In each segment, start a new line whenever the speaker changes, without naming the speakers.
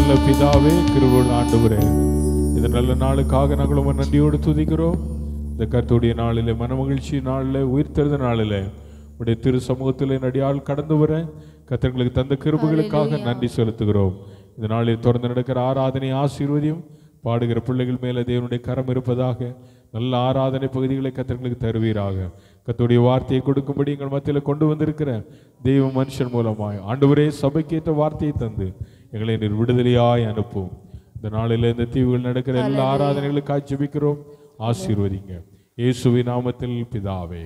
நல்ல பிதாவே, கிருபையுள்ள ஆண்டவரே, இந்த நல்ல நாளுக்காக நாங்கள் உம்மை நன்றியோடு துதிக்கிறோம். இந்த கர்த்தருடைய நாளிலே, மனமகிழ்ச்சி நாளிலே, உயிர்த்தெழுந்த நாளிலே உடைய திரு சமூகத்திலே நடியால் கடந்து வர கர்த்தர்களுக்கு தந்த கிருபைகளுக்காக நன்றி செலுத்துகிறோம். இந்த நாளில் தொடர்ந்து நடக்கிற ஆராதனை ஆசீர்வதியும். பாடுகிற பிள்ளைகள் மேலே தேவனுடைய கரம் இருப்பதாக. நல்ல ஆராதனை பகுதிகளை கர்த்தர்களுக்கு தருவீராக. கர்த்தருடைய வார்த்தையை கொடுக்கும்படி எங்கள் மத்தியில் கொண்டு வந்திருக்கிற தெய்வ மனுஷன் மூலமாய் ஆண்டவரே, சபைக்கேற்ற வார்த்தையை தந்து எங்களை நீர் விடுதலையாய் அனுப்பும். இந்த நாளில் இந்த தீவுகள் நடக்கிற எல்லா ஆராதனைகளுக்காக ஜெபிக்கிறோம். ஆசீர்வதிங்க இயேசுவின் நாமத்தில் பிதாவே.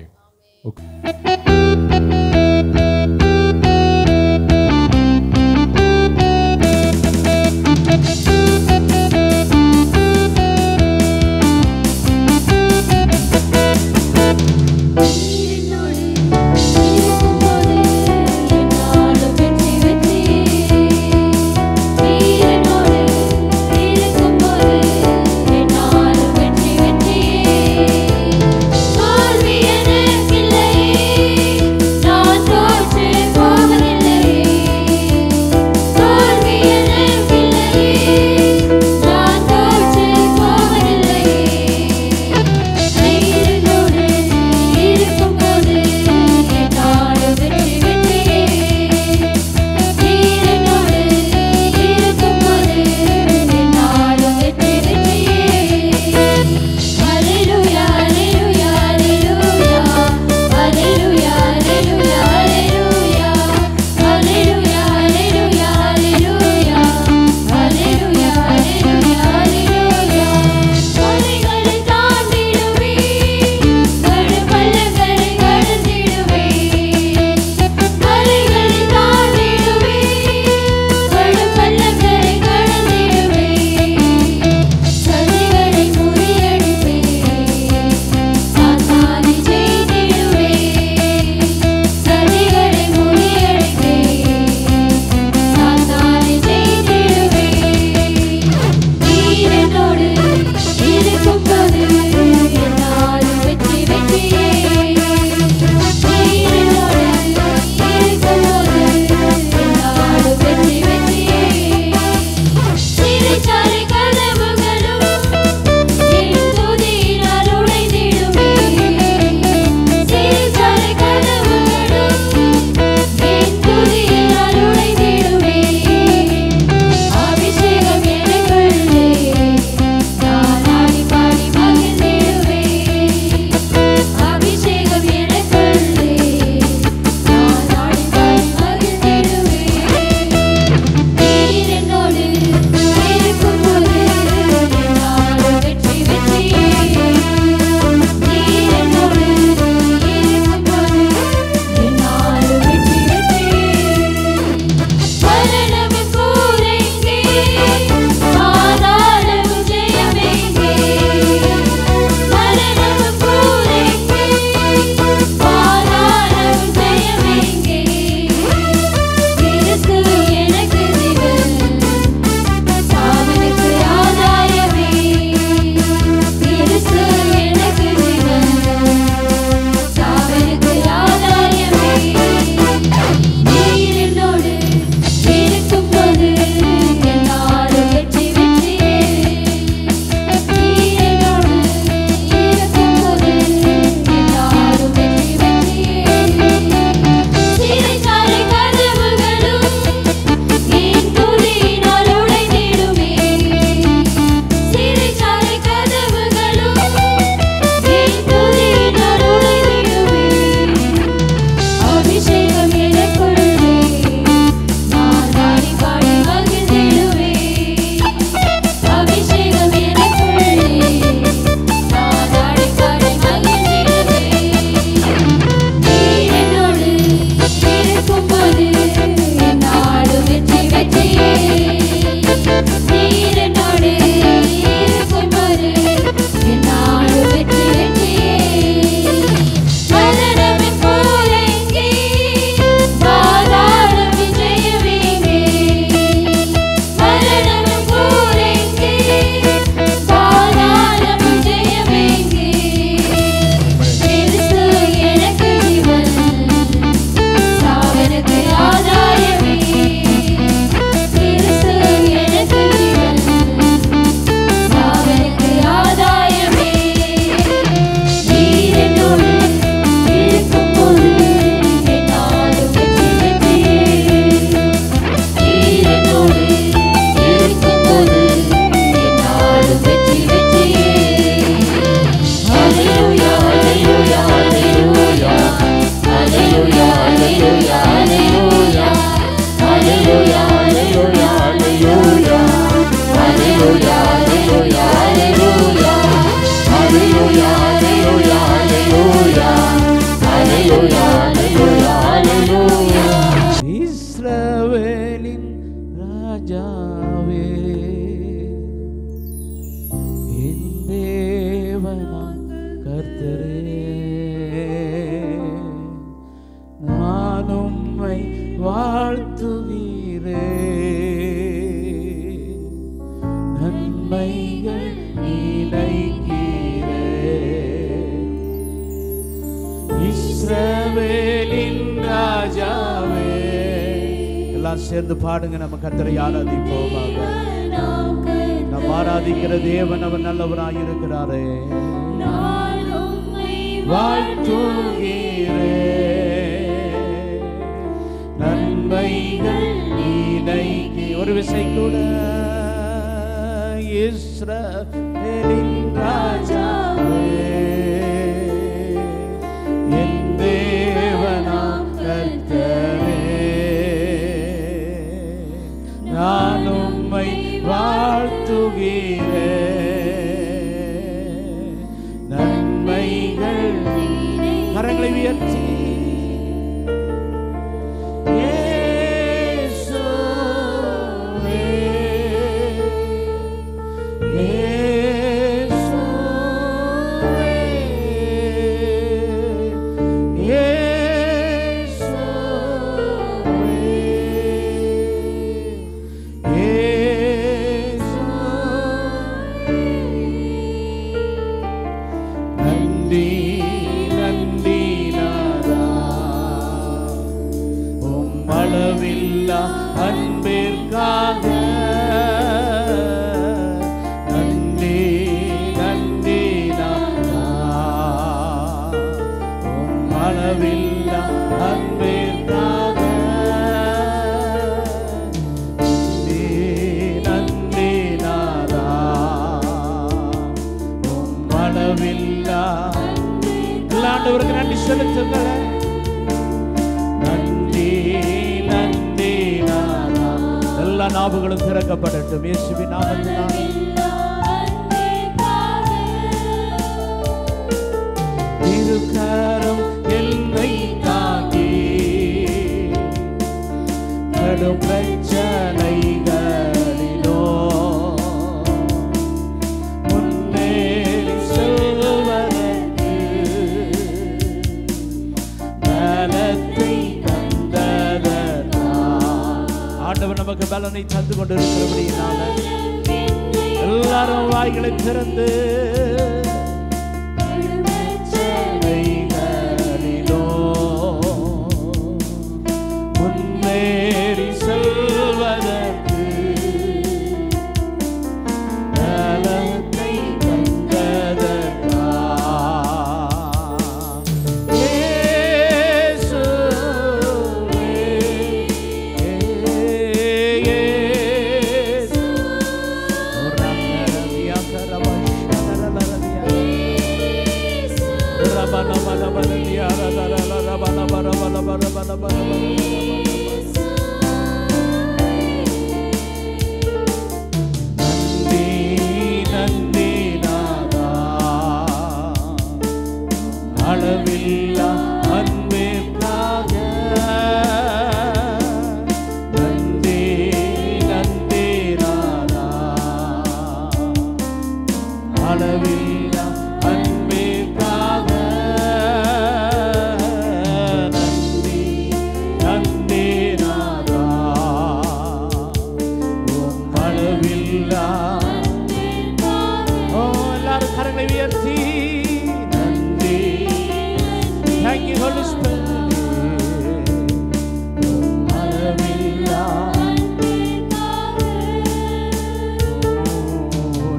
நான் ராஜாவே என் தேவனாம் கர்த்தரே நான் உம்மை வாழ்த்துகிறேன் நன்மைகள் நினைக்கிறேன் இஸ்ரவேலின் ராஜாவே. எல்லாம் சேர்ந்து பாடுங்க, நம்ம கர்த்தரை ஆராதிப்போமாக. நாம் ஆராதிக்கிற தேவன் அவர் நல்லவராய் இருக்கிறாரே. வாழ்த்துகிறேன் நன்மைகள் நினைக்கி. ஒரு விசை கூட இஸ்ரவேலின் ராஜாவே என் தேவனாம் கர்த்தரே நான் உம்மை வாழ்த்துகிறேன் நன்மைகள். கரங்களை உயர்த்தி அன்பிற்காக நன்றி நன்றி அளவில்லா அன்பிற்காக நன்றி நாதா அளவில்லா. ஆண்டவருக்கு நன்றி செலுத்துங்களேன். எல்லா நாவுகளும் திறக்கப்படட்டும் இயேசுவின் நாமத்தினாலே. திருக்கரம் என்னை தாங்கி கடும் பிரச்சனைகளிலோ முன்னேறி செல்வதற்கு பலத்தை ஆண்டவர் நமக்கு பலனை தந்து கொண்டிருக்கிறபடியினால எல்லாரும் வாய்களை திறந்து முன்னேறி செல்வதற்கு பலத்தை தந்ததற்கா நன்றி நன்றி நாதா அளவில்லா அன்பிற்காக நன்றி நன்றி நாதா அளவில்லா அன்பிற்காக எல்லாரும் கரங்களை உயர்த்தி நன்றி. Thank you Holy Spirit. அளவில்லா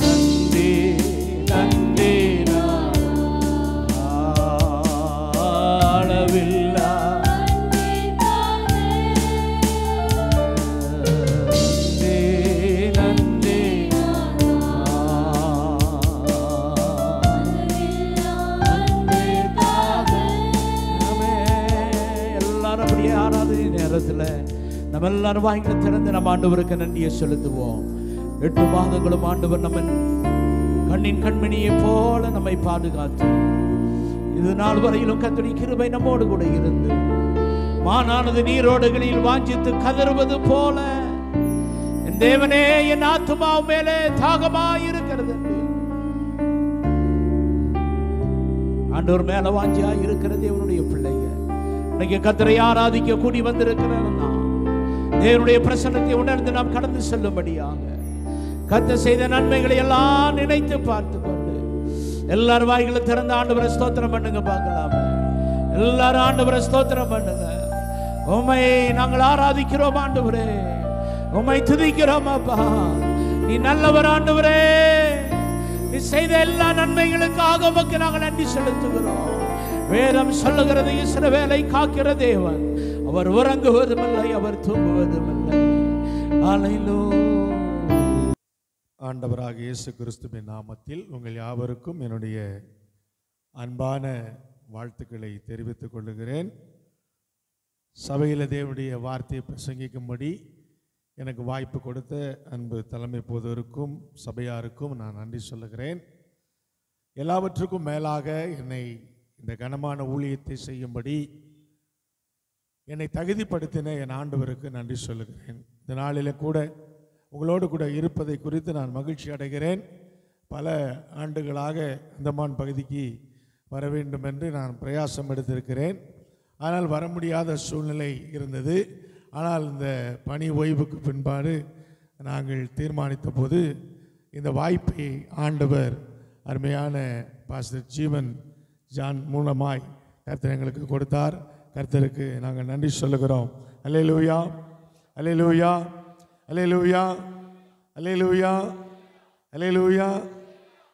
நன்றி நன்றி அளவில்லா ஆராதனை நேரத்தில் நம்ம எல்லாரும் வாய்களை திறந்து நம்ம ஆண்டவருக்கு நன்றியை செலுத்துவோம். 8 மாதங்களும் ஆண்டவர் நம்ம கண்ணின் கண்மணியை போல நம்மை பாதுகாத்து இது நாள் வரையிலும் கர்த்தருடைய கிருபை நம்மோடு கூட இருந்து மானானது நீரோடுகளில் வாஞ்சித்து கதறுவது போல என் தேவனே என் ஆத்துமா மேலே தாகமாய் இருக்கிறது. ஆண்டவர் மேல வாஞ்சியா இருக்கிற தேவனுடைய பிள்ளைங்க இன்னைக்கு கர்த்தரை ஆராதிக்க கூடி வந்திருக்கிறோம்னா தேவனுடைய பிரசன்னத்தை உணர்ந்து நாம் கடந்து செல்லும்படியாக கர்த்தர் செய்த நன்மைகளை எல்லாம் நினைத்து பார்த்து கொண்டு எல்லாரும் வாய்களை திறந்து ஆண்டவரை ஸ்தோத்திரம் பண்ணுங்க. பார்க்கலாமே எல்லாரும் ஆண்டவரை ஸ்தோத்திரம் பண்ணுங்க. உம்மை நாங்கள் ஆராதிக்கிறோம் ஆண்டவரே, உம்மை துதிக்கிறோம் அப்பா. நீ நல்லவர் ஆண்டவரே, நீ செய்த எல்லா நன்மைகளுக்காக உமக்கு நாங்கள் நன்றி செலுத்துகிறோம். வேதம் சொல்லுகிறது, இஸ்ரவேலை காக்கிற தேவன் அவர் உறங்குவதும் இல்லை, அவர் தூங்குவதும் இல்லை. அல்லேலூயா.
ஆண்டவராக இயேசு கிறிஸ்துவின் நாமத்தில் உங்கள் யாவருக்கும் என்னுடைய அன்பான வாழ்த்துக்களை தெரிவித்துக் கொள்கிறேன். சபையில் தேவனுடைய வார்த்தையை பிரசங்கிக்கும்படி எனக்கு வாய்ப்பு கொடுத்த அன்பு தலைமை போதருக்கும் சபையாருக்கும் நான் நன்றி சொல்லுகிறேன். எல்லாவற்றுக்கும் மேலாக என்னை இந்த கனமான ஊழியத்தை செய்யும்படி என்னை தகுதிப்படுத்தின என் ஆண்டவருக்கு நன்றி சொல்லுகிறேன். இந்த நாளில் கூட உங்களோடு கூட இருப்பதை குறித்து நான் மகிழ்ச்சி அடைகிறேன். பல ஆண்டுகளாக அந்தமான் பகுதிக்கு வர வேண்டும் என்று நான் பிரயாசம் எடுத்திருக்கிறேன். ஆனால் வர முடியாத சூழ்நிலை இருந்தது. ஆனால் இந்த பணி ஓய்வுக்கு பின்பாடு நாங்கள் தீர்மானித்த போது இந்த வாய்ப்பை ஆண்டவர் அருமையான பாஸ்டர் ஜீவன் ஜான் மூலமாய் கர்த்தர் எங்களுக்கு கொடுத்தார். கர்த்தருக்கு நாங்கள் நன்றி சொல்லுகிறோம். அல்லேலூயா, அல்லேலூயா, அல்லேலூயா, அல்லேலூயா, அல்லேலூயா.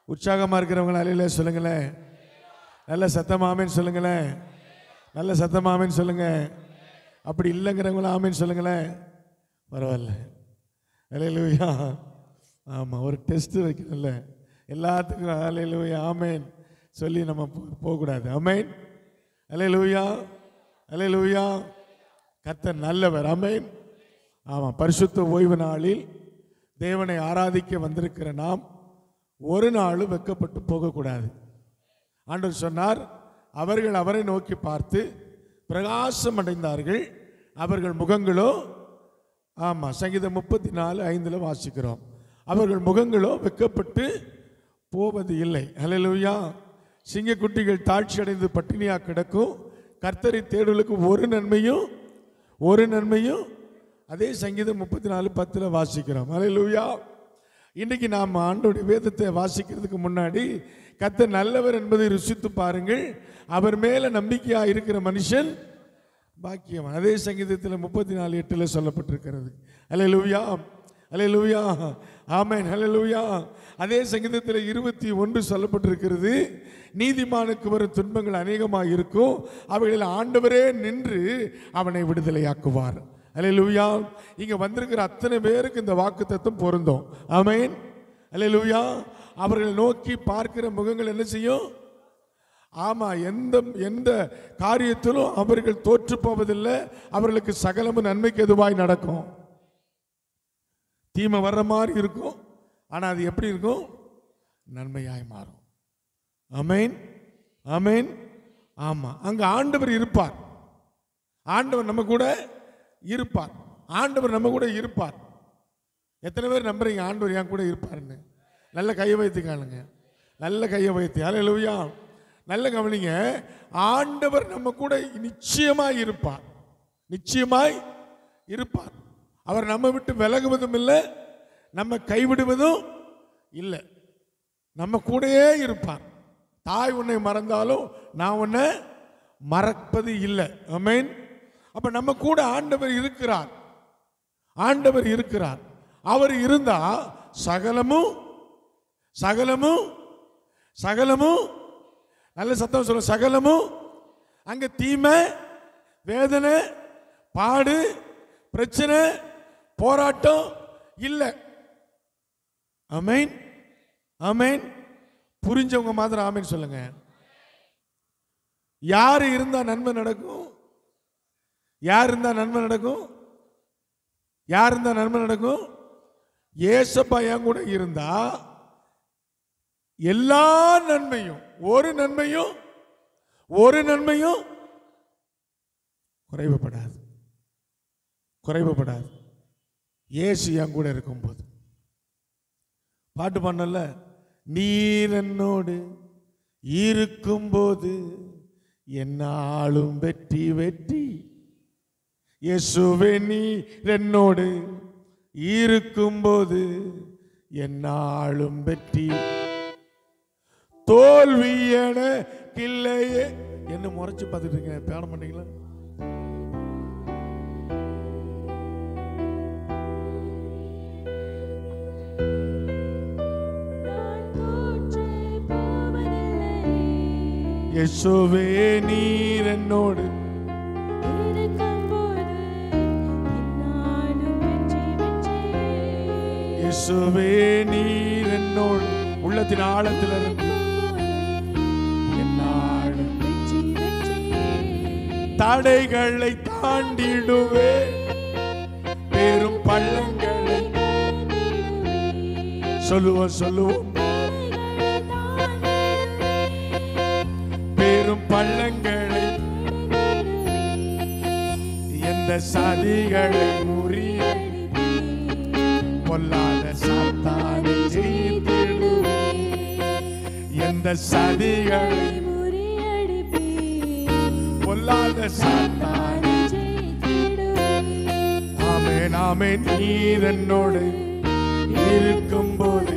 உற்சாகமாக இருக்கிறவங்கள அல்லேலூயா சொல்லுங்களேன். நல்ல சத்தமாமேன்னு சொல்லுங்களேன். நல்ல சத்தமாமேன்னு சொல்லுங்கள். அப்படி இல்லைங்கிறவங்களும் ஆமேன்னு சொல்லுங்களேன். பரவாயில்ல. அல்லேலூயா. ஆமாம், ஒரு டெஸ்ட்டு வைக்கணும்ல எல்லாத்துக்கும். அல்லேலூயா ஆமேன் சொல்லி நம்ம போகக்கூடாது. ஆமேன். அல்லேலூயா, அல்லேலூயா. கர்த்தர் நல்லவர். ஆமேன். ஆமாம், பரிசுத்த ஓய்வு நாளில் தேவனை ஆராதிக்க வந்திருக்கிற நாம் ஒரு நாளும் வெட்கப்பட்டு போகக்கூடாது. ஆண்டவர் சொன்னார், அவர்கள் அவரை நோக்கி பார்த்து பிரகாசம் அடைந்தார்கள், அவர்கள் முகங்களோ, ஆமாம் சங்கீதம் 34:5 வாசிக்கிறோம், அவர்கள் முகங்களோ வெட்கப்பட்டு போவது இல்லை. அல்லேலூயா. சிங்கக்குட்டிகள் தாழ்ச்சி அடைந்து பட்டினியாக கிடக்கும், கர்த்தரை தேடுவதற்கு ஒரு நன்மையும் அதே சங்கீதம் 34:10 வாசிக்கிறோம். அல்லேலூயா. இன்றைக்கி நாம் ஆண்டவருடைய வேதத்தை வாசிக்கிறதுக்கு முன்னாடி கர்த்தர் நல்லவர் என்பதை ருசித்து பாருங்கள். அவர் மேலே நம்பிக்கையாக இருக்கிற மனுஷன் பாக்கியவான். அதே சங்கீதத்தில் 34:8 சொல்லப்பட்டிருக்கிறது. அல்லேலூயா, அல்லேலூயா, ஆமென், அல்லேலூயா. அதே சங்கீதத்தில் 21 சொல்லப்பட்டிருக்கிறது, நீதிமானுக்கு வரும் துன்பங்கள் அநேகமாக இருக்கும், அவைகளில் ஆண்டவரே நின்று அவனை விடுதலையாக்குவார். அல்லேலூயா. இங்கே வந்திருக்கிற அத்தனை பேருக்கு இந்த வாக்குத்தத்தம் பொருந்தும். ஆமென், அல்லேலூயா. அவர்களை நோக்கி பார்க்கிற முகங்கள் என்ன செய்யும்? ஆமாம், எந்த காரியத்திலும் அவர்கள் தோற்று போவதில்லை. அவர்களுக்கு சகலமும் நன்மைக்கு எதுவாய் நடக்கும். தீமை வர்ற மாதிரி இருக்கும், ஆனால் அது எப்படி இருக்கும்? நன்மையாய் மாறும். ஆமென், ஆமென். ஆமாம், அங்கே ஆண்டவர் இருப்பார். ஆண்டவர் நம்ம கூட இருப்பார். ஆண்டவர் நம்ம கூட இருப்பார். எத்தனை பேர் நம்புறீங்க ஆண்டவர் என் கூட இருப்பாருன்னு? நல்ல கையை வைத்து காணுங்க. நல்ல கையை வைத்து. அல்லேலூயா. நல்ல கவனிங்க. ஆண்டவர் நம்ம கூட நிச்சயமாய் இருப்பார். நிச்சயமாய் இருப்பார். அவர் நம்ம விட்டு விலகுவதும் இல்லை, நம்ம கைவிடுவதும் இல்லை. நம்ம கூடயே இருப்பார். தாய் உன்னை மறந்தாலும் நான் உன்னை மறப்பது இல்லை. ஆமென். அப்ப நம்ம கூட ஆண்டவர் இருக்கிறார். ஆண்டவர் இருக்கிறார். அவர் இருந்தா சகலமும் சகலமும் சகலமும், நல்ல சத்தம் சொல்ல, சகலமும். அங்க தீமை, வேதனை, பாடு, பிரச்சனை, போராட்டம் இல்லை. ஆமென், ஆமென். புரிஞ்சவங்க மாதிரி ஆமென் சொல்லுங்க. யார் இருந்தா நன்மை நடக்கும்? யார் இருந்தா நன்மை நடக்கும்? யார் இருந்தா நன்மை நடக்கும்? ஏசப்பா என் கூட இருந்தா எல்லா நன்மையும், ஒரு நன்மையும் குறைவுபடாது. இயேசு என் கூட இருக்கும்போது. பாட்டு பண்ணல, நீர் என்னோடு இருக்கும்போது என்னாலும் வெற்றி வெற்றி. இயேசுவே நீர் என்னோடு இருக்கும்போது என்னாலும் வெற்றி. தோல்வி எனக்கில்லையே. என்ன முறைச்சு பார்த்துட்டு இருக்கேன், தியானம் பண்ணீங்களா? இயேசுவே நீர் என்னோடு இயேசுவே நீர் என்னோடு உள்ளத்தின் ஆழத்திலிருந்து என்னாலும் தடைகளை தாண்டிடுவே, பெரும் பள்ளங்களை சொல்லுவோம் பெரும் பள்ளங்களை எந்த சதிகளை முறிய பொல்லாத சாத்தானை ஜெயித்திடுவே, எந்த சதிகளை பொல்லாத சாத்தானை ஜெயித்திடுவே. ஆமென் ஆமென். நீர் என்னோடு இருக்கும்போது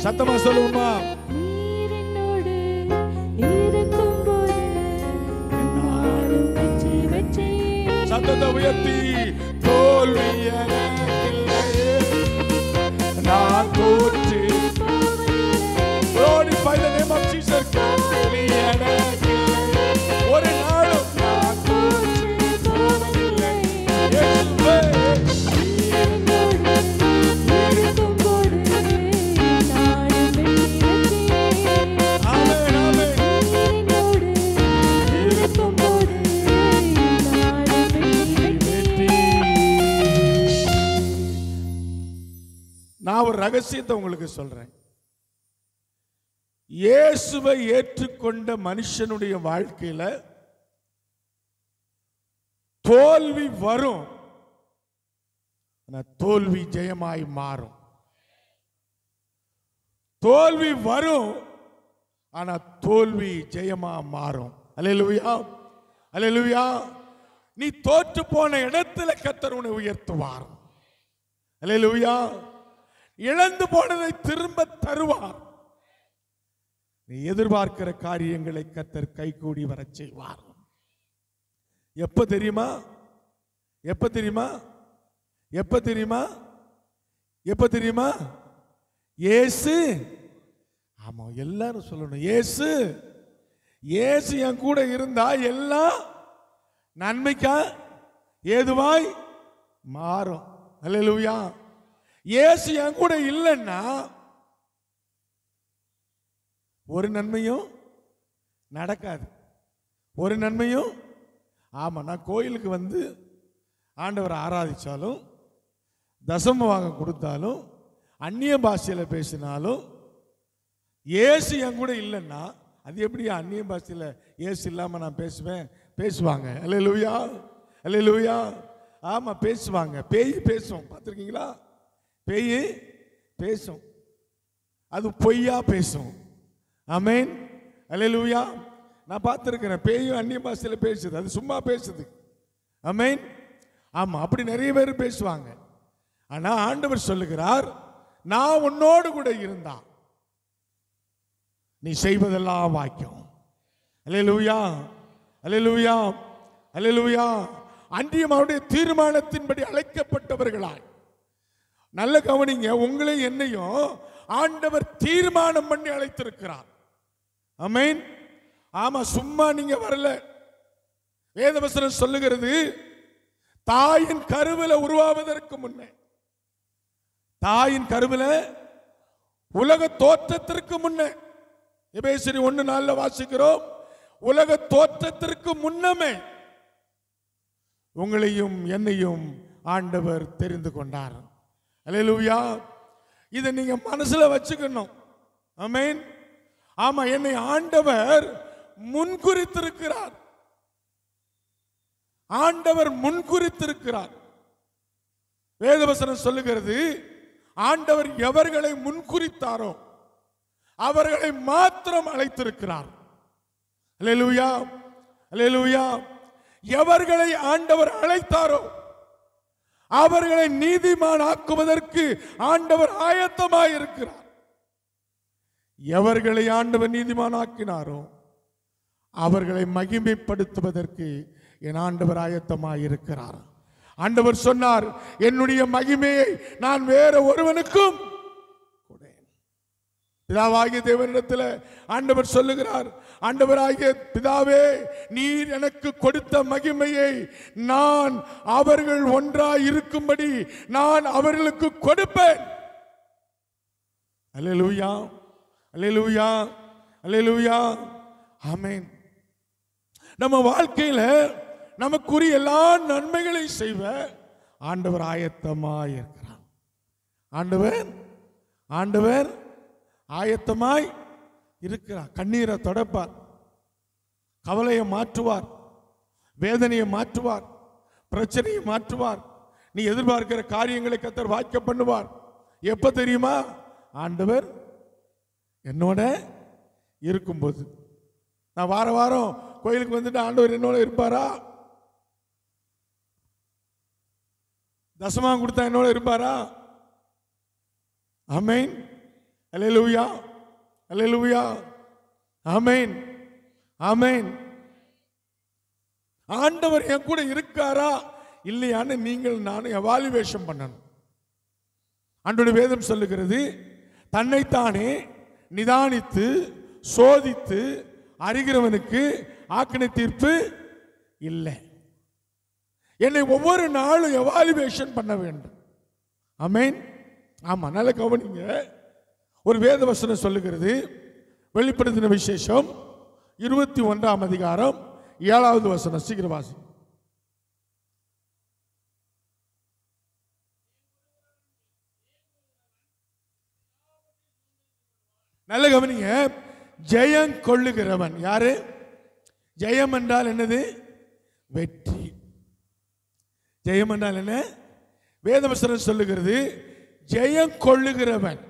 சத்தமா சொல்லுவோமா? சத்தத்தை உயர்த்தி, தோல்வி எனக்கில்லையே, நான் தோற்று. Glorify the name of Jesus. தோல்வி எனக்கில்லையே, ஒரு நாளும் நான் தோற்று போவதில்லை. இயேசுவே நான் ஒரு ரகசியத்தை உங்களுக்கு சொல்றேன். இயேசுவை ஏற்றுக்கொண்ட மனுஷனுடைய வாழ்க்கையில தோல்வி வரும், தோல்வி ஜெயமாய் மாறும். தோல்வி வரும், ஆனா தோல்வி ஜெயமா மாறும். அல்லேலூயா அல்லேலூயா. நீ தோற்று போன இடத்துல கர்த்தர் உன்னை உயர்த்துவார். அல்லேலூயா. இழந்து போனதை திரும்ப தருவார். நீ எதிர்பார்க்கிற காரியங்களை கர்த்தர் கைகூடி வர செய்வார். எப்ப தெரியுமா? எப்ப தெரியுமா? எப்ப தெரியுமா? எப்ப தெரியுமா? இயேசு. ஆமா, எல்லாரும் சொல்லணும், இயேசு. இயேசு என் கூட இருந்தா எல்லாம் நன்மைக்கா ஏதுவாய் மாறும். அல்லேலூயா. இயேசு என் கூட இல்லைன்னா ஒரு நன்மையும் நடக்காது, ஒரு நன்மையும். ஆமா, நான் கோயிலுக்கு வந்து ஆண்டவரை ஆராதிச்சாலும், தசம வாங்க கொடுத்தாலும், அந்நிய பாஷையில பேசினாலும், இயேசு என் கூட இல்லைன்னா அது எப்படி அந்நிய பாஷையில இயேசு இல்லாம நான் பேசுவேன்? பேசுவாங்க. அல்லேலூயா அல்லேலூயா. ஆமா, பேசுவாங்க. பேய் பேசும், பார்த்துருக்கீங்களா? பேய் பேசும், அது பொய்யா பேசும். ஆமென் அல்லேலூயா. நான் பார்த்துருக்கிறேன், பேயும் அந்நிய பாஷையில பேசுது, அது சும்மா பேசுது. ஆமென். ஆமா, அப்படி நிறைய பேர் பேசுவாங்க. ஆனா ஆண்டவர் சொல்லுகிறார், நான் உன்னோடு கூட இருந்தா நீ செய்வதெல்லாம் வாய்க்கும். அல்லேலூயா அல்லேலூயா அல்லேலூயா. அன்றியும் அவருடைய தீர்மானத்தின்படி அழைக்கப்பட்டவர்களாய். நல்ல கவனிங்க, உங்களை என்னையும் ஆண்டவர் தீர்மானம் பண்ணி அழைத்திருக்கிறார். ஆமென். ஆமா, சும்மா நீங்க வரல. வேதவசனம் சொல்லுகிறது, தாயின் கருவில உருவாவதற்கு முன்னே, தாயின் கருவில உலக தோற்றத்திற்கு முன்னே, எபேசியர் 1:4 வாசிக்கிறோம், உலக தோற்றத்திற்கு முன்னமே உங்களையும் என்னையும் ஆண்டவர் தெரிந்து கொண்டார். அல்லேலூயா. இதை நீங்க மனசுல வச்சுக்கணும். ஆமென். ஆமா, என்னை ஆண்டவர் முன்குறித்திருக்கிறார். ஆண்டவர் முன்குறித்திருக்கிறார். வேதவசனம் சொல்லுகிறது, ஆண்டவர் எவர்களை முன்குறித்தாரோ அவர்களை மாத்திரம் அழைத்திருக்கிறார். அல்லேலூயா, அல்லேலூயா. எவர்களை ஆண்டவர் அழைத்தாரோ அவர்களை நீதிமான் ஆக்குவதற்கு ஆண்டவர் ஆயத்தமாயிருக்கிறார். எவர்களை ஆண்டவர் நீதிமான் ஆக்கினாரோ அவர்களை மகிமைப்படுத்துவதற்கு என் ஆண்டவர் ஆயத்தமாயிருக்கிறார். ஆண்டவர் சொன்னார், என்னுடைய மகிமையை நான் வேற ஒருவனுக்கும் கொடேன். பிதாவாகிய தேவனிடத்தில் ஆண்டவர் சொல்லுகிறார், ஆண்டவராகிய பிதாவே, நீர் எனக்கு கொடுத்த மகிமையை நான் அவர்கள் ஒன்றாய் இருக்கும்படி நான் அவர்களுக்கு கொடுப்பேன். அல்லேலூயா, அல்லேலூயா, அல்லேலூயா, ஆமென். நம்ம வாழ்க்கையில நமக்குரிய எல்லா நன்மைகளை செய்வ ஆண்டவர் ஆயத்தமாய் இருக்கிறார். ஆண்டவர் ஆயத்தமாய் இருக்கிறார். கண்ணீரை தொடப்பார், கவலையை மாற்றுவார், வேதனையை மாற்றுவார், பிரச்சனையை மாற்றுவார். நீ எதிர்பார்க்கிற காரியங்களை கர்த்தர் வாய்க்க பண்ணுவார். எப்ப தெரியுமா? ஆண்டவர் என்னோட இருக்கும்போது. நான் வார வாரம் கோயிலுக்கு வந்துட்டு ஆண்டவர் என்னோட இருப்பாரா? தசமாம் கொடுத்தா என்னோட இருப்பாரா? ஆமென், அல்லேலூயா, அல்லேலூயா, ஆமென், ஆமென். ஆண்டவர் என் கூட இருக்காரா இல்லையான்னு நீங்கள் நானும் எவாலுவேஷன் பண்ணணும். ஆண்டவருடைய வேதம் சொல்லுகிறது, தன்னைத்தானே நிதானித்து சோதித்து அறிகிறவனுக்கு ஆக்கினை தீர்ப்பு இல்லை. என்னை ஒவ்வொரு நாளும் எவாலுவேஷன் பண்ண வேண்டும். ஆமென். ஆமா, நல்ல கவனிங்க. ஒரு வேத வசனம் சொல்லுகிறது, வெளிப்படுத்தின விசேஷம் 21ஆம் அதிகாரம் 7வது வசனம். சீக்கிரம் வாசி. நல்ல கவனிங்க. ஜெயம் கொள்ளுகிறவன் யாரு? ஜெயம் என்றால் என்னது? வெற்றி. ஜெயம் என்றால் என்ன? வேதவசனம் சொல்லுகிறது, ஜெயம் கொள்ளுகிறவன்.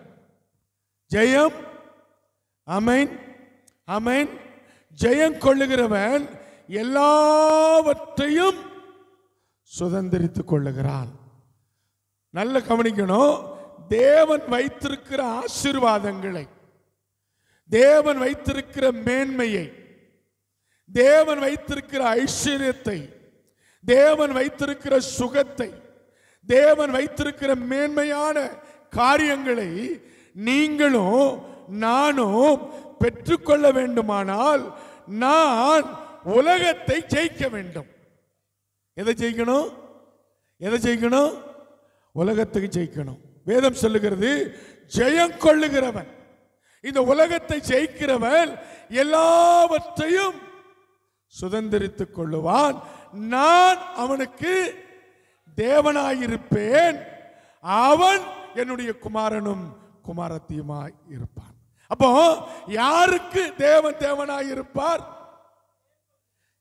ஜெயம், ஆமென், ஆமென். ஜெயம் கொள்ளுகிறவன் எல்லாவற்றையும் சுதந்திரித்துக் கொள்ளுகிறான். நல்ல கவனிக்கணும். தேவன் வைத்திருக்கிற ஆசீர்வாதங்களை, தேவன் வைத்திருக்கிற மேன்மையை, தேவன் வைத்திருக்கிற ஐஸ்வர்யத்தை, தேவன் வைத்திருக்கிற சுகத்தை, தேவன் வைத்திருக்கிற மேன்மையான காரியங்களை நீங்களும் நானும் பெற்றுக்கொள்ள வேண்டுமானால் நான் உலகத்தை ஜெயிக்க வேண்டும். எதை ஜெயிக்கணும்? எதை ஜெயிக்கணும்? உலகத்துக்கு ஜெயிக்கணும். வேதம் சொல்லுகிறது, ஜெயம் கொள்ளுகிறவன், இந்த உலகத்தை ஜெயிக்கிறவன் எல்லாவற்றையும் சுதந்திரித்துக் கொள்ளுவான். நான் அவனுக்கு தேவனாயிருப்பேன், அவன் என்னுடைய குமாரனும் குமாரத்தியுமாய் இருப்பான். அப்போ யாருக்கு தேவன் தேவனாயிருப்பார்?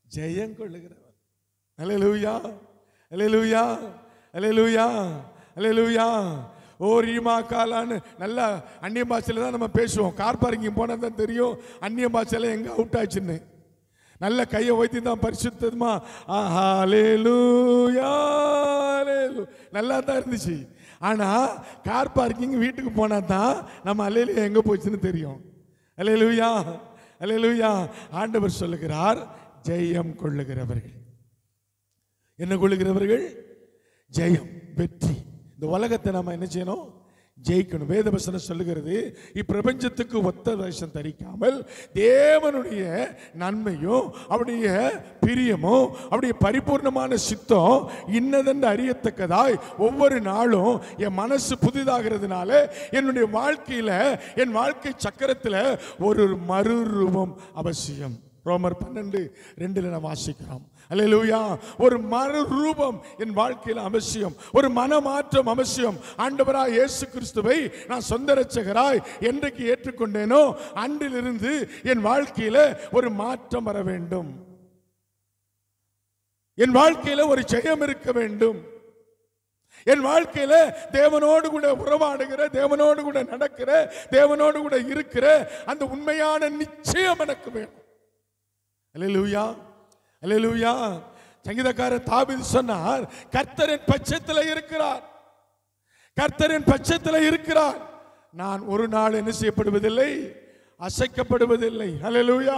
ஜெயம் கொள்ளுகிறவன். அல்லேலூயா, அல்லேலூயா, அல்லேலூயா, அல்லேலூயா. ஓ ரீமா காலான்னு நல்லா அந்நிய பாஷையில தான் நம்ம பேசுவோம். கார் பார்க்கிங் போனால் தான் தெரியும் அந்நிய பாஷையில எங்க அவுட் ஆச்சுன்னு. நல்ல கையை வைத்து தான் பரிசுத்தமா ஹல்லேலூயா நல்லா தான் இருந்துச்சு. ஆனா கார் பார்க்கிங் வீட்டுக்கு போனா தான் நம்ம அல்லேலூயா எங்க போச்சுன்னு தெரியும். அல்லேலூயா, அல்லேலூயா. ஆண்டவர் சொல்லுகிறார், ஜெயம் கொள்ளுகிறவர்கள். என்ன கொள்ளுகிறவர்கள்? ஜெயம், வெற்றி. இந்த உலகத்தை நம்ம என்ன செய்யணும்? ஜெயிக்கணும். வேதவசனம் சொல்லுகிறது, இப்பிரபஞ்சத்துக்கு ஒத்த வேஷம் தரிக்காமல் தேவனுடைய நன்மையும் அவருடைய பிரியமும் அவருடைய பரிபூர்ணமான சித்தம் இன்னதென்று அறியத்தக்கதாய் ஒவ்வொரு நாளும் என் மனசு புதிதாகிறதுனால என்னுடைய வாழ்க்கையில, என் வாழ்க்கை சக்கரத்தில் ஒரு மறுரூபம் அவசியம். ரோமர் 12:2 நாம் வாசிக்கிறோம். அல்லேலூயா. ஒரு மறுரூபம் என் வாழ்க்கையில் அவசியம், ஒரு மனமாற்றம் அவசியம். ஆண்டவராய் இயேசு கிறிஸ்துவை நான் சொந்த இரட்சகராய் என்றைக்கு ஏற்றுக்கொண்டேனோ அன்றிலிருந்து என் வாழ்க்கையில ஒரு மாற்றம் வர வேண்டும். என் வாழ்க்கையில ஒரு ஜெயம் இருக்க வேண்டும். என் வாழ்க்கையில தேவனோடு கூட உறவாடுகிற, தேவனோடு கூட நடக்கிற, தேவனோடு கூட இருக்கிற அந்த உண்மையான நிச்சயம் எனக்கு வேணும். அல்லேலூயா, அல்லேலூயா. சங்கீதக்காரர் தாவீது சொன்னார், கர்த்தரின் பட்சத்தில் இருக்கிறார், கர்த்தரின் பட்சத்தில் இருக்கிறார், நான் ஒரு நாள் என்ன செய்யப்படுவதில்லை, அசைக்கப்படுவதில்லை. அல்லேலூயா.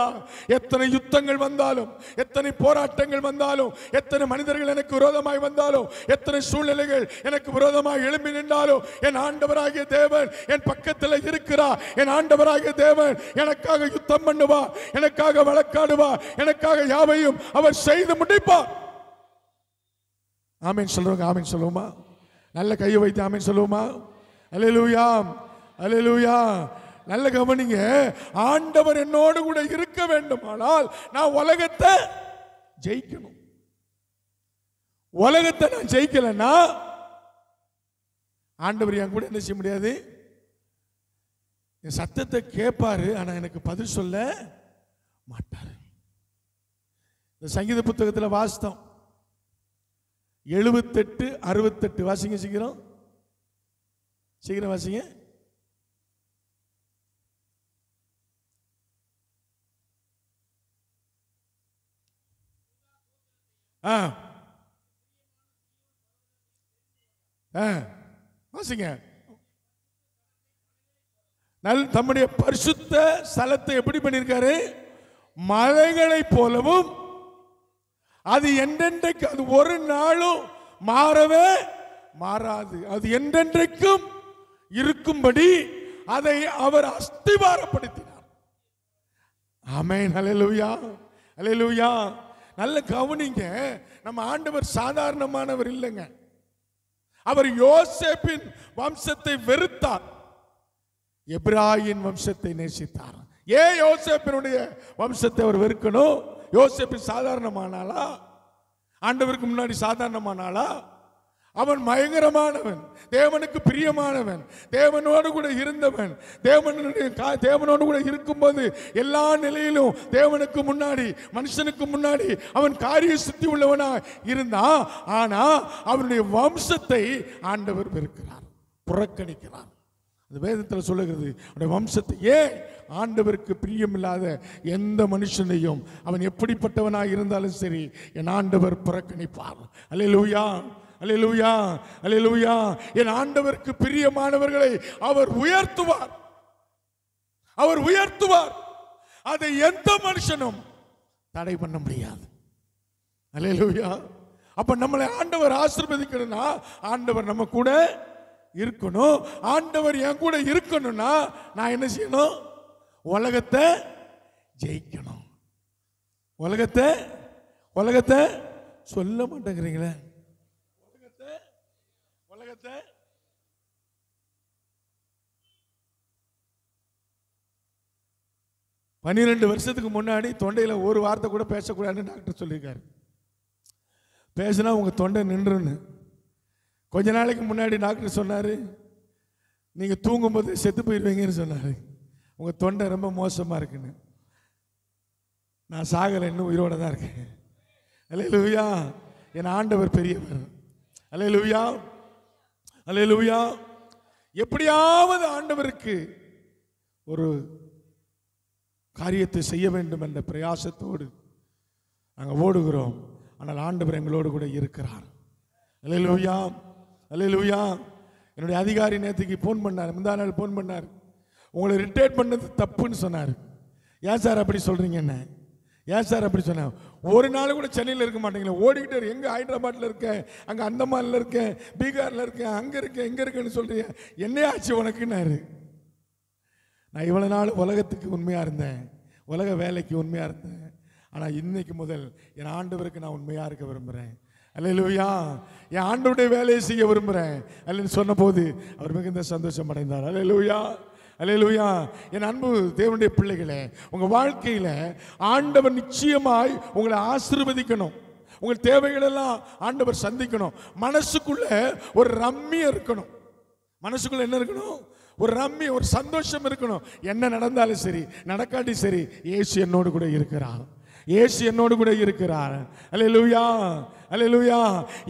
எத்தனை யுத்தங்கள் வந்தாலும், எத்தனை போராட்டங்கள் வந்தாலும், எத்தனை மனிதர்கள் எனக்கு விரோதமாய் வந்தாலும், எத்தனை சூழ்நிலைகள் எனக்கு விரோதமாய் எழும்பி நின்றாலும், என் ஆண்டவராகிய தேவன் என் பக்கத்தில் இருக்கிறார். என் ஆண்டவராகிய தேவன் எனக்காக யுத்தம் பண்ணுவார், எனக்காக வழக்காடுவார், எனக்காக யாவையும் அவர் செய்து முடிப்பார். ஆமீன் சொல்லுவாங்க. ஆமீன் சொல்லுவோமா? நல்ல கையை வைத்து ஆமீன் சொல்லுவோமா? அல்லேலூயா, அல்லேலூயா. நல்ல கவனிங்க, ஆண்டவர் என்னோடு கூட இருக்க வேண்டுமானால் நான் உலகத்தை ஜெயிக்கணும். உலகத்தை நான் ஜெயிக்கலன்னா ஆண்டவர் என் கூட என்ன செய்ய முடியாது. என் சத்தத்தை கேட்பாரு, ஆனா எனக்கு பதில் சொல்ல மாட்டாரு. இந்த சங்கீத புத்தகத்தில் வாசித்தோம், 78 68. வாசிங்க சீக்கிரம், சீக்கிரம் வாசிங்க. வாசிங்க. தம்முடைய பரிசுத்த ஸ்தலத்தை எப்படி பண்ணிருக்காரு? மலைகளை போலவும், அது என்றென்றைக்கு, அது ஒரு நாளும் மாறவே மாறாது, அது என்றென்றைக்கும் இருக்கும்படி அதை அவர் அஸ்திவாரப்படுத்தினார். ஆமென். அல்லேலூயா, அல்லேலூயா. நல்ல கவனிங்க, நம்ம ஆண்டவர் சாதாரணமானவர் இல்லைங்க. அவர் யோசேப்பின் வம்சத்தை வெறுத்தார், எபிராயிம் வம்சத்தை நேசித்தார். ஏன் யோசேப்பினுடைய வம்சத்தை அவர் வெறுக்கணும்? யோசேப்பு சாதாரணமானாலா? ஆண்டவருக்கு முன்னாடி சாதாரணமானாலா? அவன் பயங்கரமானவன், தேவனுக்கு பிரியமானவன், தேவனோடு கூட இருந்தவன். தேவனோடு கூட இருக்கும்போது எல்லா நிலையிலும் தேவனுக்கு முன்னாடி, மனுஷனுக்கு முன்னாடி அவன் காரிய சுத்தி உள்ளவனா இருந்தான். ஆனா அவனுடைய வம்சத்தை ஆண்டவர் வெறுக்கிறார், புறக்கணிக்கிறார். அந்த வேதத்தில் சொல்லுகிறது, அவனுடைய வம்சத்தை. ஏன்? ஆண்டவருக்கு பிரியமில்லாத எந்த மனுஷனையும் அவன் எப்படிப்பட்டவனாக இருந்தாலும் சரி என் ஆண்டவர் புறக்கணிப்பார். அல்லேலூயா, அல்லேலூயா, அல்லேலூயா. என் ஆண்டவருக்கு பிரியமானவர்களை அவர் உயர்த்துவார், அவர் உயர்த்துவார். அதை எந்த மனுஷனும் தடை பண்ண முடியாது. அல்லேலூயா. அப்ப நம்மளை ஆண்டவர் ஆசீர்வதிக்கணும்னா ஆண்டவர் நம்ம கூட இருக்கணும். ஆண்டவர் என் கூட இருக்கணும்னா நான் என்ன செய்யணும்? உலகத்தை ஜெயிக்கணும். உலகத்தை உலகத்தை சொல்ல மாட்டேங்கிறீங்களே. உலகத்தை உலகத்தை 12 வருஷத்துக்கு முன்னாடி தொண்டையில் ஒரு வார்த்தை கூட பேசக்கூடாதுன்னு டாக்டர் சொல்லியிருக்காரு. பேசினா உங்கள் தொண்டை நின்றுன்னு. கொஞ்ச நாளைக்கு முன்னாடி டாக்டர் சொன்னார், நீங்கள் தூங்கும்போது செத்து போயிடுவீங்கன்னு சொன்னார். உங்கள் தொண்டை ரொம்ப மோசமாக இருக்குன்னு. நான் சாகலை, இன்னும் உயிரோட தான் இருக்கேன். அல்லேலூயா. என் ஆண்டவர் பெரியவர். அல்லேலூயா, அல்லேலூயா. எப்படியாவது ஆண்டவருக்கு ஒரு காரியத்தை செய்ய வேண்டும் என்ற பிரயாசத்தோடு நாங்கள் ஓடுகிறோம். ஆனால் ஆண்டவர் எங்களோடு கூட இருக்கிறார். அல்லேலூயா, அல்லேலூயா. என்னுடைய அதிகாரி நேற்றுக்கு ஃபோன் பண்ணார், முந்தா நாள் ஃபோன் பண்ணார். உங்களை ரிட்டையர்ட் பண்ணது தப்புன்னு சொன்னார். ஏன் சார் அப்படி சொல்கிறீங்க? என்ன ஏன் சார் அப்படி சொன்னார்? ஒரு நாள் கூட சென்னையில் இருக்க மாட்டீங்களா? ஓடிக்கிட்டு எங்கே ஹைதராபாத்தில் இருக்கேன், அங்கே அந்தமானில் இருக்கேன், பீகாரில் இருக்கேன், அங்கே இருக்கேன், எங்கே இருக்கேன்னு சொல்கிறீங்க, என்ன ஆச்சு உனக்குன்னாரு. நான் இவ்வளோ நாள் உலகத்துக்கு உண்மையாக இருந்தேன், உலக வேலைக்கு உண்மையாக இருந்தேன். ஆனால் இன்னைக்கு முதல் என் ஆண்டவருக்கு நான் உண்மையாக இருக்க விரும்புகிறேன். அல்லேலூயா. என் ஆண்டவருடைய வேலையை செய்ய விரும்புகிறேன் அல்லன்னு சொன்ன போது அவர் மிகுந்த சந்தோஷம் அடைந்தார். அல்லேலூயா, அல்லேலூயா. என் அன்பு தேவனுடைய பிள்ளைகளே, உங்கள் வாழ்க்கையில் ஆண்டவர் நிச்சயமாய் உங்களை ஆசீர்வதிக்கணும். உங்கள் தேவைகளெல்லாம் ஆண்டவர் சந்திக்கணும். மனசுக்குள்ள ஒரு ரம்மியம் இருக்கணும். மனசுக்குள்ள என்ன இருக்கணும்? ஒரு ரம்மி, ஒரு சந்தோஷம் இருக்கணும். என்ன நடந்தாலும் சரி, நடக்காட்டி சரி, இயேசு என்னோடு கூட இருக்கிறார். இயேசு என்னோடு கூட இருக்கிறார். அல்லேலூயா, அல்லேலூயா.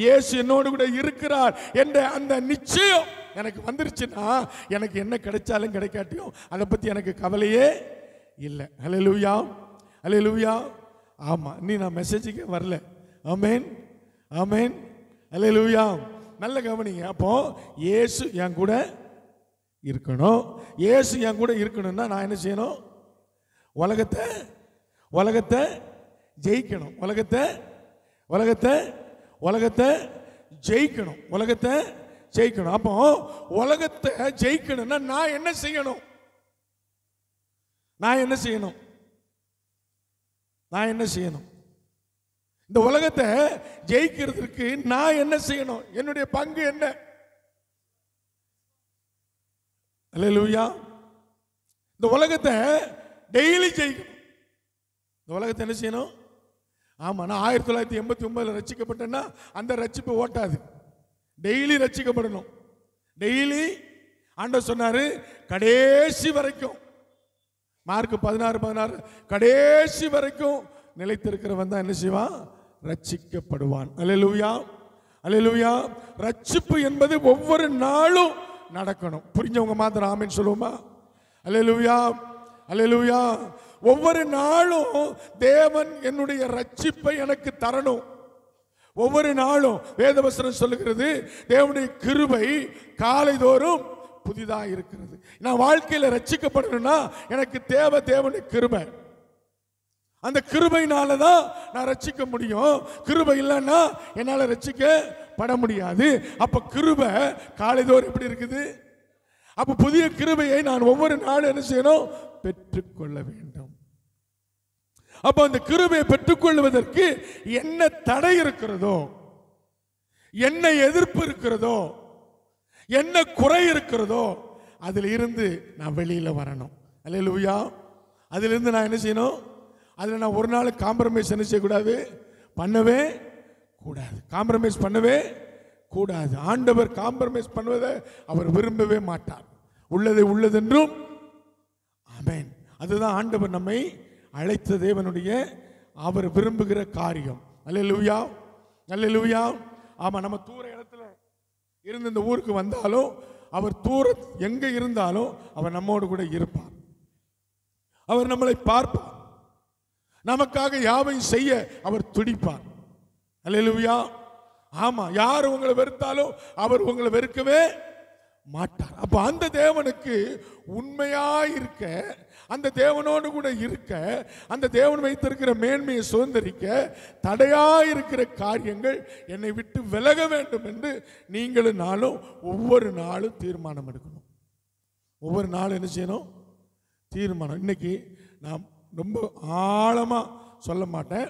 இயேசு என்னோடு கூட இருக்கிறார் என்ற அந்த நிச்சயம் எனக்கு வந்துருச்சுன்னா எனக்கு என்ன கிடைச்சாலும் கிடைக்காட்டியும் அதை பற்றி எனக்கு கவலையே இல்லை. அல்லேலூயா, அல்லேலூயா. ஆமாம், நீ நான் மெசேஜுக்கே வரல. ஆமென், ஆமென், அல்லேலூயா. நல்ல கவனிங்க. அப்போ இயேசு என் கூட இருக்கணும். இயேசு என் கூட இருக்கணும்னா நான் என்ன செய்யணும்? உலகத்தை உலகத்தை ஜெயிக்கணும். உலகத்தை உலகத்தை உலகத்தை ஜெயிக்கணும். உலகத்தை ஜெயிக்கணும். அப்போ உலகத்தை ஜெயிக்கணும்னா நான் என்ன செய்யணும்? நான் என்ன செய்யணும்? நான் என்ன செய்யணும்? இந்த உலகத்தை ஜெயிக்கிறதுக்கு நான் என்ன செய்யணும்? என்னுடைய பங்கு என்ன? அல்லேலூயா. இந்த உலகத்தை டெய்லி ஜெயிக்கணும். இந்த உலகத்தை என்ன செய்யணும்? ஆமா, நான் 1989 ரட்சிக்கப்பட்டேன்னா அந்த ரட்சிப்பு ஓட்டாது. டெய்லி ரட்சிக்கப்படணும். டெய்லி ஆண்டவர் சொன்னாரு கடைசி வரைக்கும், மார்க் 16:16, கடைசி வரைக்கும் நிலைத்திருக்கிறவன் தான் என்ன செய்வான்? ரட்சிக்கப்படுவான். அல்லேலூயா, அல்லேலூயா. ரட்சிப்பு என்பது ஒவ்வொரு நாளும் நடக்கணும். புரிஞ்சவங்க மாத்திரம் ஆமென் சொல்லுவோமா? அல்லேலூயா, அல்லேலூயா. ஒவ்வொரு நாளும் தேவன் என்னுடைய ரட்சிப்பை எனக்கு தரணும். ஒவ்வொரு நாளும் வேதவசனம் சொல்லுகிறது தேவனுடைய கிருபை காலைதோறும் புதிதாக இருக்கிறது. நான் வாழ்க்கையில் ரட்சிக்கப்படணும்னா எனக்கு தேவை தேவனுடைய கிருபை. அந்த கிருபையினால தான் நான் ரட்சிக்க முடியும். கிருபை இல்லைன்னா என்னால் ரட்சிக்கப்பட முடியாது. அப்ப கிருபை காலைதோறும் எப்படி இருக்குது? அப்ப புதிய கிருபையை நான் ஒவ்வொரு நாளும் என்ன செய்யணும்? பெற்றுக்கொள்ள வேண்டும். அப்ப அந்த கிருபையை பெற்றுக்கொள்வதற்கு என்ன தடை இருக்கிறதோ, என்ன எதிர்ப்பு இருக்கிறதோ, என்ன குறை இருக்கிறதோ அதில் இருந்து நான் வெளியில வரணும். அல்லேலூயா. அதிலிருந்து நான் என்ன செய்யணும்? அதில் நான் ஒரு நாள் காம்ப்ரமைஸ் என்ன செய்யக்கூடாது? பண்ணவே கூடாது. காம்ப்ரமைஸ் பண்ணவே கூடாது. ஆண்டவர் காம்ப்ரமைஸ் பண்ணுவதை அவர் விரும்பவே மாட்டார். உள்ளதை உள்ளதென்றும். ஆமென். அதுதான் ஆண்டவர் நம்மை அழைத்த தேவனுடைய அவர் விரும்புகிற காரியம். அல்லேலூயா, அல்லேலூயா. ஆமா, நம்ம தூர இடத்துல இருந்து இந்த ஊருக்கு வந்தாலும் அவர் தூர எங்க இருந்தாலும் அவர் நம்மோடு கூட இருப்பார். அவர் நம்மளை பார்ப்பார். நமக்காக யாவையும் செய்ய அவர் துடிப்பார். அல்லேலூயா. ஆமா, யார் உங்களை வெறுத்தாலும் அவர் உங்களை வெறுக்கவே மாட்டார். அப்ப அந்த தேவனுக்கு உண்மையா இருக்க, அந்த தேவனோடு கூட இருக்க, அந்த தேவன் வைத்திருக்கிற மேன்மையை சுதந்திரிக்க தடையா இருக்கிற காரியங்கள் என்னை விட்டு விலக வேண்டும் என்று நீங்களும் நாளும் ஒவ்வொரு நாளும் தீர்மானம் எடுக்கணும். ஒவ்வொரு நாளும் என்ன செய்யணும்? தீர்மானம். இன்னைக்கு நான் ரொம்ப ஆழமா சொல்ல மாட்டேன்.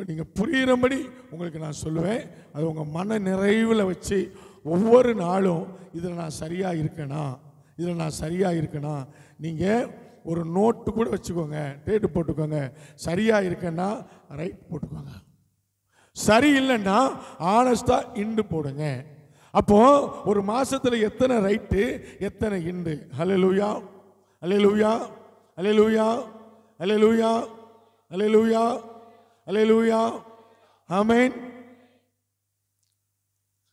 நீங்க புரியுறபடி உங்களுக்கு நான் சொல்லுவேன். அது உங்க மன நிறைவில் வச்சு ஒவ்வொரு நாளும் இதில் நான் சரியா இருக்கேனா, இதில் நான் சரியா இருக்கேனா, நீங்க ஒரு நோட்டு கூட வச்சுக்கோங்க, டேட்டு போட்டுக்கோங்க. சரியா இருக்கேன்னா ரைட் போட்டுக்கோங்க, சரி இல்லைன்னா ஆனஸ்டா இண்டு போடுங்க. அப்போ ஒரு மாசத்துல எத்தனை ரைட்டு எத்தனை இண்டு? ஹல்லேலூயா, ஹல்லேலூயா, ஹல்லேலூயா, ஹல்லேலூயா, ஹல்லேலூயா, ஹல்லேலூயா. ஆமென்.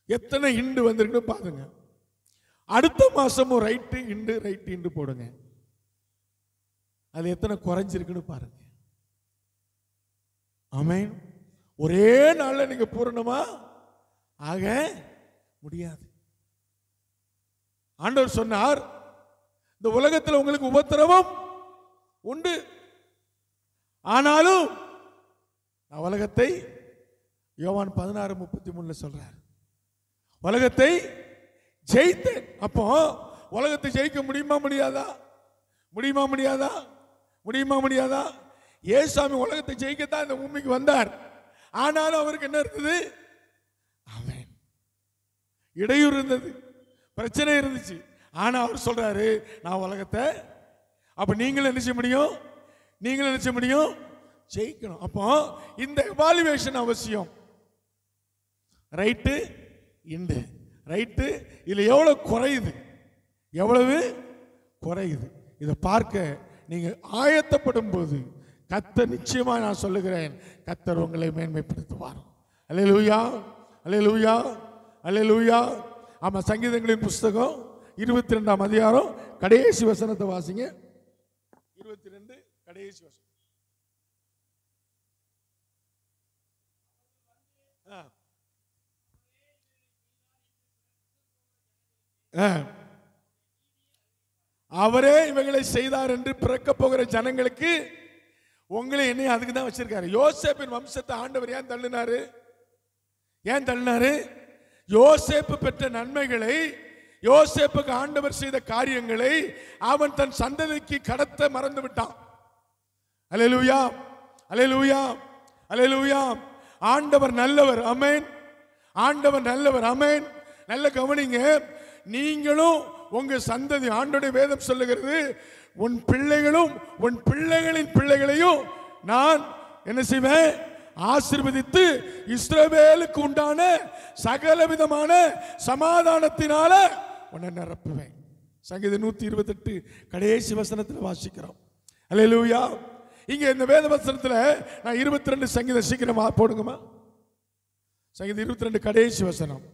எத்தனை இண்டு வந்திருக்கு பாருங்க. அடுத்த மாசமும் ரைட்டு இண்டு ரைட்டு இண்டு போடுங்க. அது எத்தனை குறைஞ்சிருக்குன்னு பாருங்க. ஆமென். ஒரே நாள்ல நீங்க பூரணமா ஆக முடியாது. ஆண்டவர் சொன்னார், இந்த உலகத்தில் உங்களுக்கு உபத்திரவம் உண்டு, ஆனாலும் நான் உலகத்தை, யோவான் 16:33 சொல்றார், உலகத்தை ஜெயித்தேன். அப்போ உலகத்தை ஜெயிக்க முடியுமா முடியாதா? முடியுமா முடியாதா? முடியுமா முடியாதா? ஏசாமி உலகத்தை ஜெயிக்கத்தான் இந்த பூமிக்கு வந்தார். ஆனாலும் அவருக்கு என்ன இருந்தது? ஆமென். இடையூறு இருந்தது, பிரச்சனை இருந்துச்சு. ஆனா அவர் சொல்றாரு, நான் உலகத்தை. அப்ப நீங்களும் என்ன செய்ய முடியும்? நீங்களும் என்ன செய்ய முடியும்? ஜெயிக்கணும். அப்போ இந்த எவாலுவேஷன் அவசியம். ரைட்டு இண்டு ரைட்டு, இதுல எவ்வளவு குறையுது, எவ்வளவு குறையுது, இதை பார்க்க நீங்க ஆயத்தப்படும் போது கர்த்தர் நிச்சயமா நான் சொல்லுகிறேன், கர்த்தர் உங்களை மேன்மைப்படுத்துவார். அல்லேலூயா, அல்லேலூயா, அல்லேலூயா. ஆமா, சங்கீதங்களின் புஸ்தகம் 22ஆம் அதிகாரம் கடைசி வசனத்தை வாசிங்க. 22 கடைசி வசனம். அவரே இவைகளை செய்தார் என்று பிறக்க போகிற ஜனங்களுக்கு உங்களை என்னை அதுக்கு தான் வச்சிருக்காரு. யோசேப்பின் வம்சத்தை ஆண்டவர் ஏன் தள்ளினாரு? ஏன் தள்ளினாரு? யோசேப்பு பெற்ற நன்மைகளை, யோசேப்புக்கு ஆண்டவர் செய்த காரியங்களை அவன் தன் சந்ததிக்கு கடத்த மறந்து விட்டான். அல்லேலூயா, அல்லேலூயா, அல்லேலூயா. ஆண்டவர் நல்லவர். ஆமென். ஆண்டவர் நல்லவர். ஆமென். நல்ல கவனிங்க. நீங்களும் உங்க சந்ததி, ஆண்டவருடைய வேதம் சொல்லுகிறது, உன் பிள்ளைகளும் உன் பிள்ளைகளின் பிள்ளைகளையும் நான் என்ன செய்வேன்? ஆசீர்வதித்து இஸ்ரவேலுக்கு உண்டான சகல விதமான சமாதானத்தினால உன்னை நிரப்புவேன். சங்கீதம் 128 கடைசி வசனத்தில் வாசிக்கிறோம். அல்லேலூயா. இங்க இந்த வேத வசனத்தில் நான் 22 சங்கீதம் சீக்கிரமா போடுங்கம்மா. சங்கீதம் 22 கடைசி வசனம்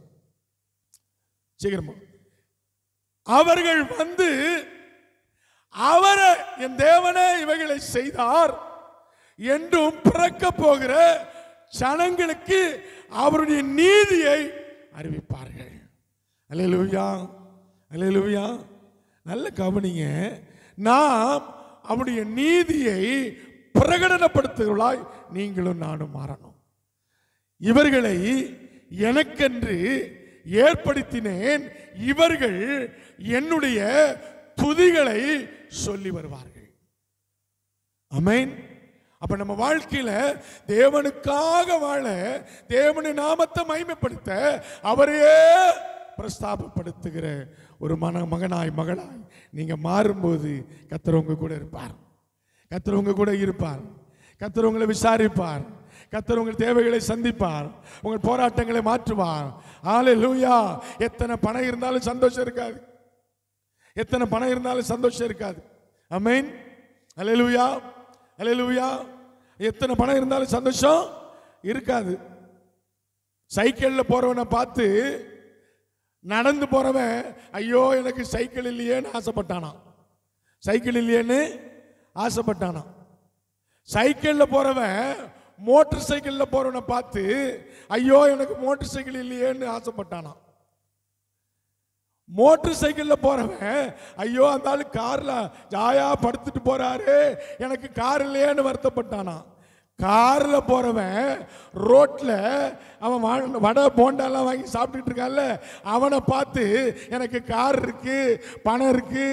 சீக்கிரமா. அவர்கள் வந்து அவரை, என் தேவனே இவைகளை செய்தார் என்றும் பிறக்க போகிற ஜனங்களுக்கு அவருடைய நீதியை அறிவிப்பார்கள். அல்லேலூயா, அல்லேலூயா. நல்ல கவனிங்க. நாம் அவருடைய நீதியை பிரகடனப்படுத்துகிறாய் நீங்களும் நானும் மாறணும். இவர்களை எனக்கென்று ஏற்படுத்தினேன், இவர்கள் என்னுடைய துதிகளை சொல்லி வருவார்கள். ஆமென். அப்ப நம்ம வாழ்க்கையில தேவனுக்காக வாழ, தேவனுடைய நாமத்தை மகிமைப்படுத்த, அவரையே பிரஸ்தாபப்படுத்துகிற ஒரு மகனாய் மகளாய் நீங்க மாறும்போது கர்த்தர் உங்க கூட இருப்பார். கர்த்தர் உங்க கூட இருப்பார். கர்த்தர் உங்களை விசாரிப்பார். கர்த்தர் உங்கள் தேவைகளை சந்திப்பார். உங்கள் போராட்டங்களை மாற்றுவார். ஹல்லேலூயா. எத்தனை பணம் இருந்தாலும் சந்தோஷம் இருக்காது. எத்தனை பணம் இருந்தாலும் சந்தோஷம் இருக்காது. ஆமென். ஹல்லேலூயா, ஹல்லேலூயா. எத்தனை பணம் இருந்தாலும் சந்தோஷம் இருக்காது. சைக்கிள்ல போறவனை பார்த்து நடந்து போறவன் ஐயோ எனக்கு சைக்கிள் இல்லையேன்னு ஆசைப்பட்டானா. சைக்கிள் இல்லையேன்னு ஆசைப்பட்டானா. சைக்கிள்ல போறவன் மோட்டார் சைக்கிள்ல போறவனை பார்த்து ஐயோ எனக்கு மோட்டார் சைக்கிள் இல்லையேன்னு ஆசைப்பட்டானா. மோட்டார் சைக்கிள்ல போறவன் ஐயோ அந்த ஆளு கார்ல ஜாயா படுத்துட்டு போறாரு, எனக்கு கார் இல்லையேன்னு வருத்தப்பட்டானா. கார்ல போறவன் ரோட்ல அவன் வடை போண்டாலாம் வாங்கி சாப்பிட்டுட்டு இருக்கான்ல, அவனை பார்த்து எனக்கு கார் இருக்கு, பணம் இருக்கு,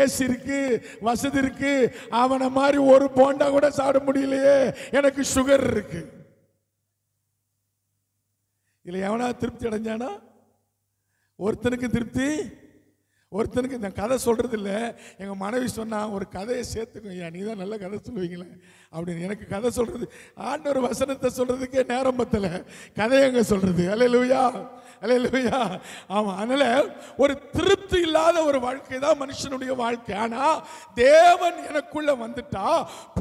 ஏசி இருக்கு, வசதி இருக்கு, அவனை மாதிரி ஒரு போண்டா கூட சாப்பிட முடியலையே, எனக்கு சுகர் இருக்கு. இல்ல எவனா திருப்தி அடைஞ்சானா? ஒருத்தனுக்கு திருப்தி, ஒருத்தனுக்கு. இந்த கதை சொல்றது இல்லை. எங்க மனைவி சொன்னா ஒரு கதையை சேர்த்துக்கோ, ஐயா நீ தான் நல்ல கதை சொல்லுவீங்களே அப்படின்னு. எனக்கு கதை சொல்றது, ஆண்டவர் வசனத்தை சொல்றதுக்கே நேரம் பத்தல, கதை எங்க சொல்றது? அல்லேலூயா, அல்லேலூயா. ஆமா, அதனால ஒரு திருப்தி இல்லாத ஒரு வாழ்க்கை தான் மனுஷனுடைய வாழ்க்கை. ஆனா தேவன் எனக்குள்ள வந்துட்டா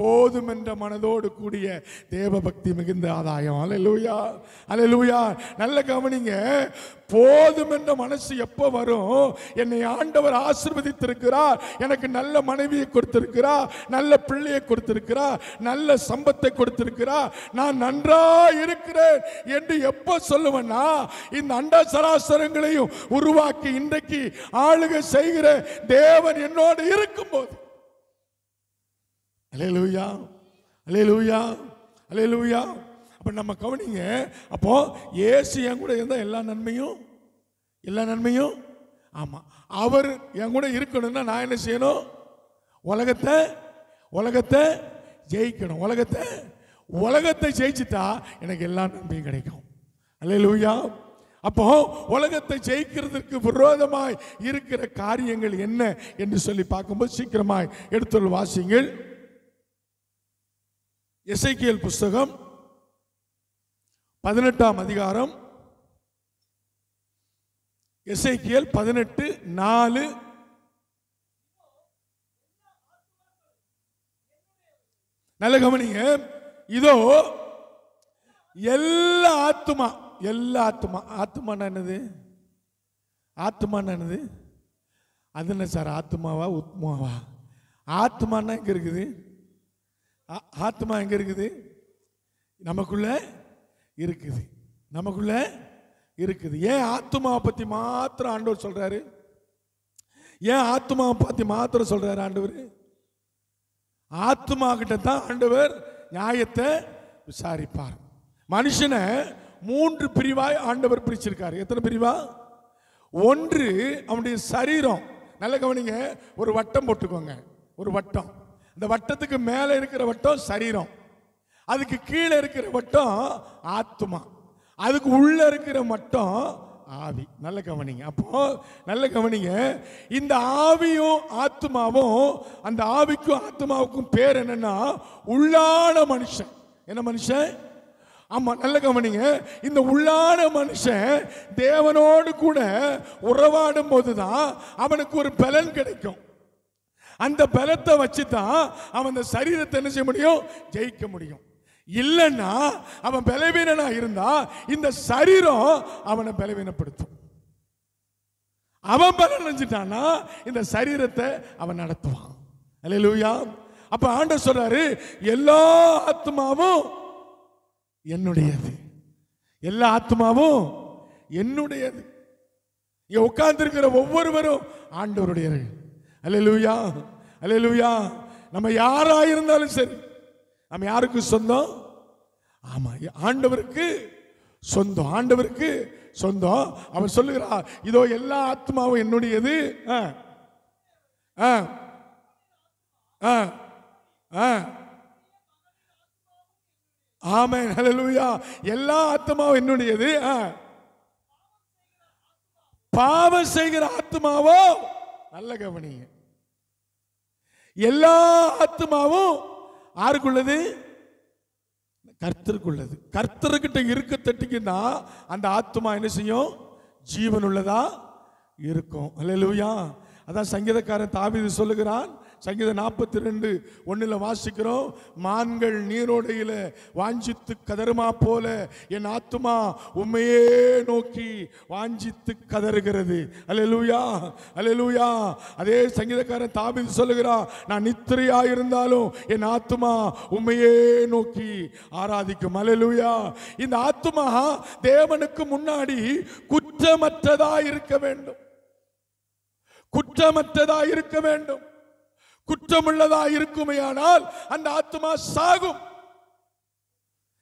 போதும் என்ற மனதோடு கூடிய தேவ பக்தி மிகுந்த ஆதாயம். அல்லேலூயா, அல்லேலூயா. நல்ல கவனிங்க. போதும் என்ற மனசு எப்ப வரும்? என்னை ஆண்டவர் ஆசீர்வதித்திருக்கிறார், எனக்கு நல்ல மனைவியை கொடுத்திருக்கிறார், நல்ல பிள்ளையை கொடுத்திருக்கிறார், நல்ல சம்பத்தை கொடுத்திருக்கிறார், நான் நன்றா இருக்கிறேன் என்று எப்ப சொல்லுவேன்னா, இந்த அண்ட சராசரங்களையும் உருவாக்கி இன்றைக்கு ஆளுகை செய்கிற தேவன் என்னோடு இருக்கும்போது. அல்லேலூயா, அல்லேலூயா, அல்லேலூயா. அப்ப நம்ம கவனிங்க. அப்போ இயேசு என் கூட இருந்தா எல்லா நன்மையும், எல்லா நன்மையும். ஆமா, அவர் என் கூட இருக்கணும்னா நான் என்ன செய்யணும்? உலகத்தை உலகத்தை ஜெயிக்கணும். உலகத்தை ஜெயிச்சுட்டா எனக்கு எல்லா நன்மையும் கிடைக்கும். அல்லேலூயா. அப்போ உலகத்தை ஜெயிக்கிறதுக்கு விரோதமாய் இருக்கிற காரியங்கள் என்ன என்று சொல்லி பார்க்கும்போது சீக்கிரமாய் எடுத்துள்ள வாசிங்கள். எசேக்கியேல் புஸ்தகம் 18ஆம் அதிகாரம். எசேக்கியேல் 18:4. நல்ல கவனிங்க. இதோ எல்லா ஆத்துமா, எல்லா ஆத்துமா, ஆத்துமான என்னது? ஆத்துமான என்னது? அது என்ன சார், ஆத்துமாவா உத்மாவா? ஆத்மானா எங்க இருக்குது? ஆத்மா எங்க இருக்குது? நமக்குள்ள இருக்குது, நமக்குள்ள இருக்குது. ஏன் ஆத்மாவை பத்தி மாத்திரம் ஆண்டவர் சொல்றாரு? ஏன் ஆத்மாவை பத்தி மாத்திரம் சொல்றாரு ஆண்டவர்? ஆத்மா கிட்ட தான் ஆண்டவர் நியாயத்தை விசாரிப்பார். மனுஷனை 3 பிரிவாய் ஆண்டவர் பிரிச்சிருக்காரு. எத்தனை பிரிவா? ஒன்று அவனுடைய சரீரம். நல்ல கவனிங்க, ஒரு வட்டம் போட்டுக்கோங்க, ஒரு வட்டம். இந்த வட்டத்துக்கு மேலே இருக்கிற வட்டம் சரீரம், அதுக்கு கீழே இருக்கிற வட்டம் ஆத்மா, அதுக்கு உள்ள இருக்கிற வட்டம் ஆவி. நல்ல கவனிங்க. அப்போ நல்ல கவனிங்க, இந்த ஆவியும் ஆத்மாவும், அந்த ஆவிக்கும் ஆத்மாவுக்கும் பேர் என்னன்னா உள்ளான மனுஷன். என்ன மனுஷன்? ஆமா, நல்ல கவனிங்க. இந்த உள்ளான மனுஷன் தேவனோடு கூட உறவாடும் போதுதான் அவனுக்கு ஒரு பலன் கிடைக்கும். அந்த பலத்தை வச்சுதான் அவன் அந்த சரீரத்தை என்ன செய்ய முடியும்? ஜெயிக்க முடியும். இல்லைன்னா அவன் பலவீனனா இருந்தா இந்த சரீரம் அவனை பலவீனப்படுத்தும். அவன் பலன் அடைஞ்சிட்டானா இந்த சரீரத்தை அவன் நடத்துவான். அல்லேலூயா. அப்ப ஆண்டவர் சொல்றாரு, எல்லா ஆத்மாவும் என்னுடையது, எல்லா ஆத்மாவும் என்னுடையது. இங்க உட்கார்ந்து இருக்கிற ஒவ்வொருவரும் ஆண்டவருடையது. அல்லேலூயா, அல்லேலூயா. நம்ம யாரா இருந்தாலும் சரி, நம்ம யாருக்கு சொந்தம்? ஆமா, ஆண்டவருக்கு சொந்தம், ஆண்டவருக்கு சொந்தம். அவர் சொல்லுகிறார், இதோ எல்லா ஆத்மாவும் என்னுடையது. ஆமென், ஹல்லேலூயா. எல்லா ஆத்மாவும் என்னுடையது. பாவம் செய்கிற ஆத்மாவோ, நல்ல கவனிங்க, எல்லா ஆத்மாவும் யாருக்குள்ளது? கர்த்தருக்குள்ளது. கர்த்தர்கிட்ட இருக்க தட்டிக்குன்னா அந்த ஆத்மா என்ன செய்யும்? ஜீவன் உள்ளதா இருக்கும். அல்லேலூயா. அதான் சங்கீதக்காரன் தாவீது சொல்லுகிறான். சங்கீதம் 42:1 வாசிக்கிறோம், மான்கள் நீரோடையில வாஞ்சித்து கதறுமா போல என் ஆத்துமா உம்மையே நோக்கி வாஞ்சித்து கதறுகிறது. அல்லேலூயா, அல்லேலூயா. அதே சங்கீதக்காரன் தாவீது சொல்லுகிறான், நான் நித்திரையா இருந்தாலும் என் ஆத்துமா உம்மையே நோக்கி ஆராதிக்கும். அல்லேலூயா. இந்த ஆத்துமா தேவனுக்கு முன்னாடி குற்றமற்றதா இருக்க வேண்டும், குற்றமற்றதா இருக்க வேண்டும். குற்றமுள்ளதா இருக்குமையானால் அந்த ஆத்மா சாகும்.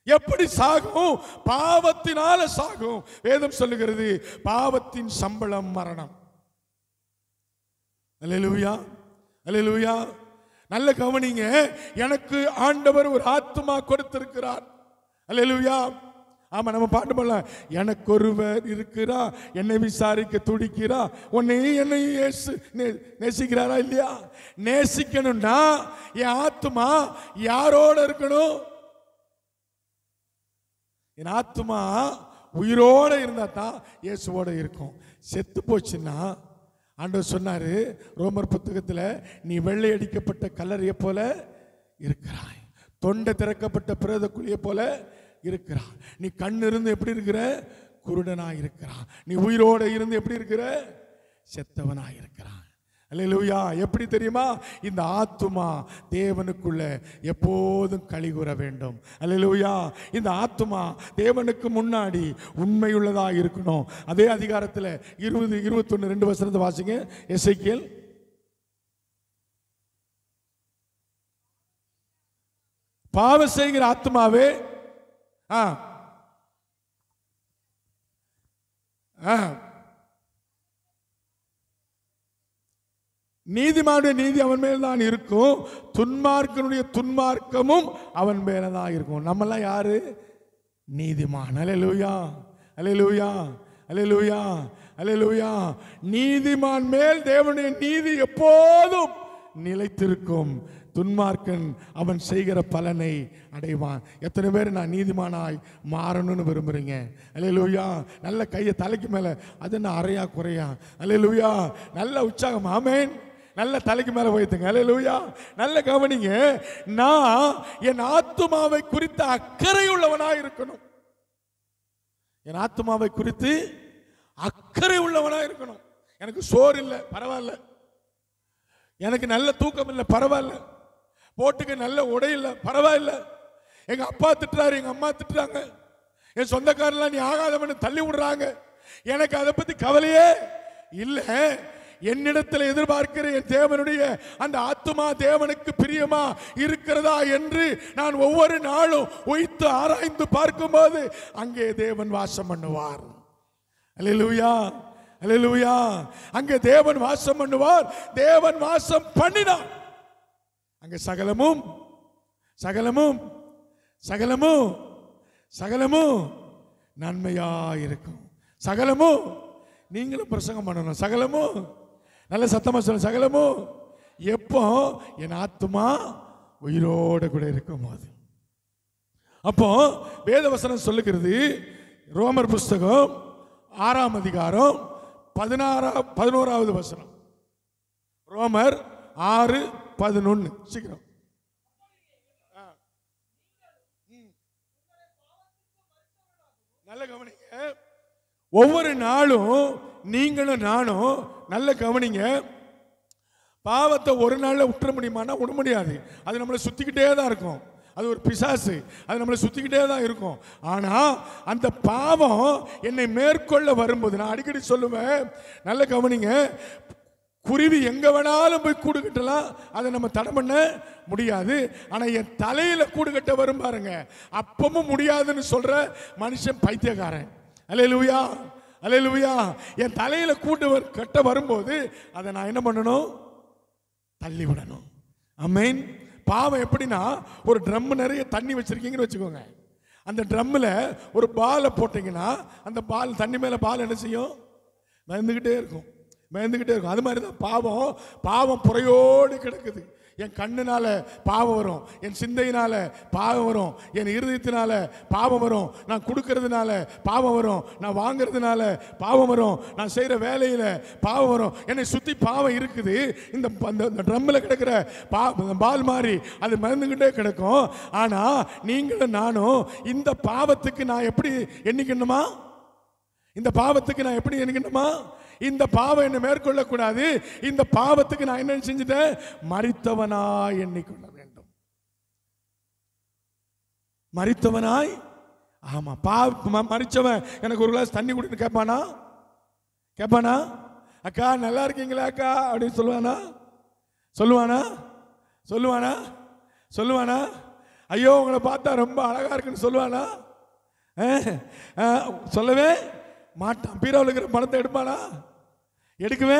எப்படி சாகும்? பாவத்தினால சாகும். வேதம் சொல்லுகிறது, பாவத்தின் சம்பளம் மரணம். அல்லேலூயா, அல்லேலூயா. நல்ல கவனிங்க, எனக்கு ஆண்டவர் ஒரு ஆத்மா கொடுத்திருக்கிறார். அல்லேலூயா. ஆமா, நம்ம பாட்டு பண்ணலாம், எனக்கு ஒருவர் இருக்கிறா என்னை விசாரிக்க துடிக்கிறா, உன்னையும் என்னையும் இயேசு நேசிக்கிறாரா இல்லையா? நேசிக்கணும்னா என் ஆத்மா யாரோட இருக்கணும்? என் ஆத்மா உயிரோட இருந்தா தான் இயேசுவோட இருக்கும். செத்து போச்சுன்னா ஆண்டவர் சொன்னாரு ரோமர் புத்தகத்தில், நீ வெள்ளை அடிக்கப்பட்ட கல்லறையை போல இருக்கிறாய், தொண்டை திறக்கப்பட்ட பிரேத குழியை போல இருக்கிறான். நீ கண் இருந்து எப்படி இருக்கிற? குருடனா இருக்கிறான். நீ உயிரோட இருந்து எப்படி இருக்கிற? செத்தவனா இருக்கிறான். அல்லேலூயா. எப்படி தெரியுமா? இந்த ஆத்துமா தேவனுக்குள்ள எப்போதும் களி கூற வேண்டும். அல்லேலூயா. இந்த ஆத்துமா தேவனுக்கு முன்னாடி உண்மையுள்ளதா இருக்கணும். அதே அதிகாரத்தில் 20:21 வாசிங்க. எசேக்கியேல். பாவம் செய்கிற ஆத்மாவே நீதிமானுடைய நீதி அவன் மேல் தான் இருக்கும், துன்மார்க்கனுடைய துன்மார்க்கமும் அவன் மேல தான் இருக்கும். நம்மெல்லாம் யாரு? நீதிமான். அல்லேலூயா, அல்லேலூயா, அல்லேலூயா, அல்லேலூயா. நீதிமான் மேல் தேவனுடைய நீதி எப்போதும் நிலைத்திருக்கும். துன்மார்க்கன் அவன் செய்கிற பலனை அடைவான். எத்தனை பேர் நான் நீதிமானாய் மாறணும்னு விரும்புறீங்க? அல்லேலூயா. நல்ல கையை தலைக்கு மேல, அது என்ன அறையா குறையா? அல்லேலூயா. நல்ல உற்சாகம். ஆமென். நல்ல தலைக்கு மேல போயிட்டுங்க. அல்லேலூயா. நல்ல கவனிங்க. நான் என் ஆத்துமாவை குறித்த அக்கறை உள்ளவனாய் இருக்கணும். என் ஆத்துமாவை குறித்து அக்கறை உள்ளவனாய் இருக்கணும். எனக்கு சோறு இல்லை பரவாயில்ல, எனக்கு நல்ல தூக்கம் இல்லை பரவாயில்ல, போட்டுக்க நல்ல உடை இல்லை பரவாயில்ல, எங்க அப்பா திட்டுறாரு, எங்க அம்மா திட்டுறாங்க, என் சொந்தக்காரெல்லாம் நீ ஆகாதவன்னு தள்ளி விடுறாங்க, எனக்கு அதை பத்தி கவலையே இல்லை. என்னிடத்தில் எதிர்பார்க்கிற என் தேவனுடைய அந்த ஆத்துமா தேவனுக்கு பிரியமா இருக்கிறதா என்று நான் ஒவ்வொரு நாளும் உய்த்து ஆராய்ந்து பார்க்கும்போது அங்கே தேவன் வாசம் பண்ணுவார். அல்லேலூயா, அல்லேலூயா. அங்கே தேவன் வாசம் பண்ணுவார். தேவன் வாசம் பண்ணினார். அங்கே சகலமும் சகலமும் சகலமும் சகலமும் நன்மையா இருக்கும். சகலமும், நீங்களும் பிரசங்கம் பண்ணணும். சகலமும், நல்ல சத்தமா சொல்ல, சகலமும் எப்போ என் ஆத்துமா உயிரோட கூட இருக்கும் போது. அப்போ வேதவசனம் சொல்லுகிறது, ரோமர் புஸ்தகம் 6ஆம் அதிகாரம் 11வது வசனம். ரோமர் 6:11. சீக்கிரம். நல்ல கவனிங்க. ஒவ்வொரு நாளும் நீங்களும் நானும் நல்ல கவனிங்க, பாவத்தை ஒரு நாள்ல விட்டுற முடியுமானா விட முடியாது. அது நம்மளை சுத்திக்கிட்டே தான் இருக்கும். அது ஒரு பிசாசு, அது நம்மளை சுத்திக்கிட்டே தான் இருக்கும். ஆனா அந்த பாவம் என்னை மேற்கொள்ள வரும்போது, நான் அடிக்கடி சொல்லுவேன், நல்ல கவனிங்க, குருவி எங்க வேணாலும் போய் கூடு கட்டலாம், அதை நம்ம தடை பண்ண முடியாது. ஆனா என் தலையில கூடு கட்ட வரும் பாருங்க, அப்பவும் முடியாதுன்னு சொல்ற மனுஷன் பைத்தியக்காரன். அல்லேலூயா, அல்லேலூயா. என் தலையில கூட்டு கட்ட வரும்போது அதை நான் என்ன பண்ணணும்? தள்ளி விடணும். ஆமென். பாவம் எப்படின்னா, ஒரு ட்ரம் நிறைய தண்ணி வச்சிருக்கீங்கன்னு வச்சுக்கோங்க, அந்த ட்ரம்மில் ஒரு பாலை போட்டீங்கன்னா அந்த பால் தண்ணி மேலே பால் என்ன செய்யும்? மிதந்துக்கிட்டே இருக்கும், மிதந்துக்கிட்டே இருக்கும். அது மாதிரி தான் பாவம். பாவம் புறையோடு கிடக்குது. என் கண்ணுனால பாவம் வரும், என் சிந்தையினால பாவம் வரும், என் இருதயத்தினால பாவம் வரும், நான் கொடுக்கறதுனால பாவம் வரும், நான் வாங்கிறதுனால பாவம் வரும், நான் செய்கிற வேலையில் பாவம் வரும். என்னை சுற்றி பாவம் இருக்குது. இந்த ட்ரம்மில் கிடக்கிற பால் மாதிரி அது மறந்துக்கிட்டே கிடக்கும். ஆனால் நீங்களும் நானும் இந்த பாவத்துக்கு நான் எப்படி எண்ணிக்கணுமா? இந்த பாவத்துக்கு நான் எப்படி எண்ணிக்கணுமா? இந்த பாவம் என்னை மேற்கொள்ளக்கூடாது. இந்த பாவத்துக்கு நான் என்ன செஞ்சுட்டேன்? மரித்தவனாய் எண்ணிக்கொள்ள வேண்டும். மரித்தவனாய். ஆமா, மரிச்சவன் எனக்கு ஒரு கிளாஸ் தண்ணி குடின்னு கேட்பானா? கேட்பானா? அக்கா நல்லா இருக்கீங்களா அக்கா அப்படின்னு சொல்லுவானா? சொல்லுவானா? சொல்லுவானா? சொல்லுவானா? ஐயோ உங்களை பார்த்தா ரொம்ப அழகா இருக்குன்னு சொல்லுவானா? சொல்லவே மாட்டான். பீரோவில் இருக்கிற பணத்தை எடுப்பானா? எடுக்கவே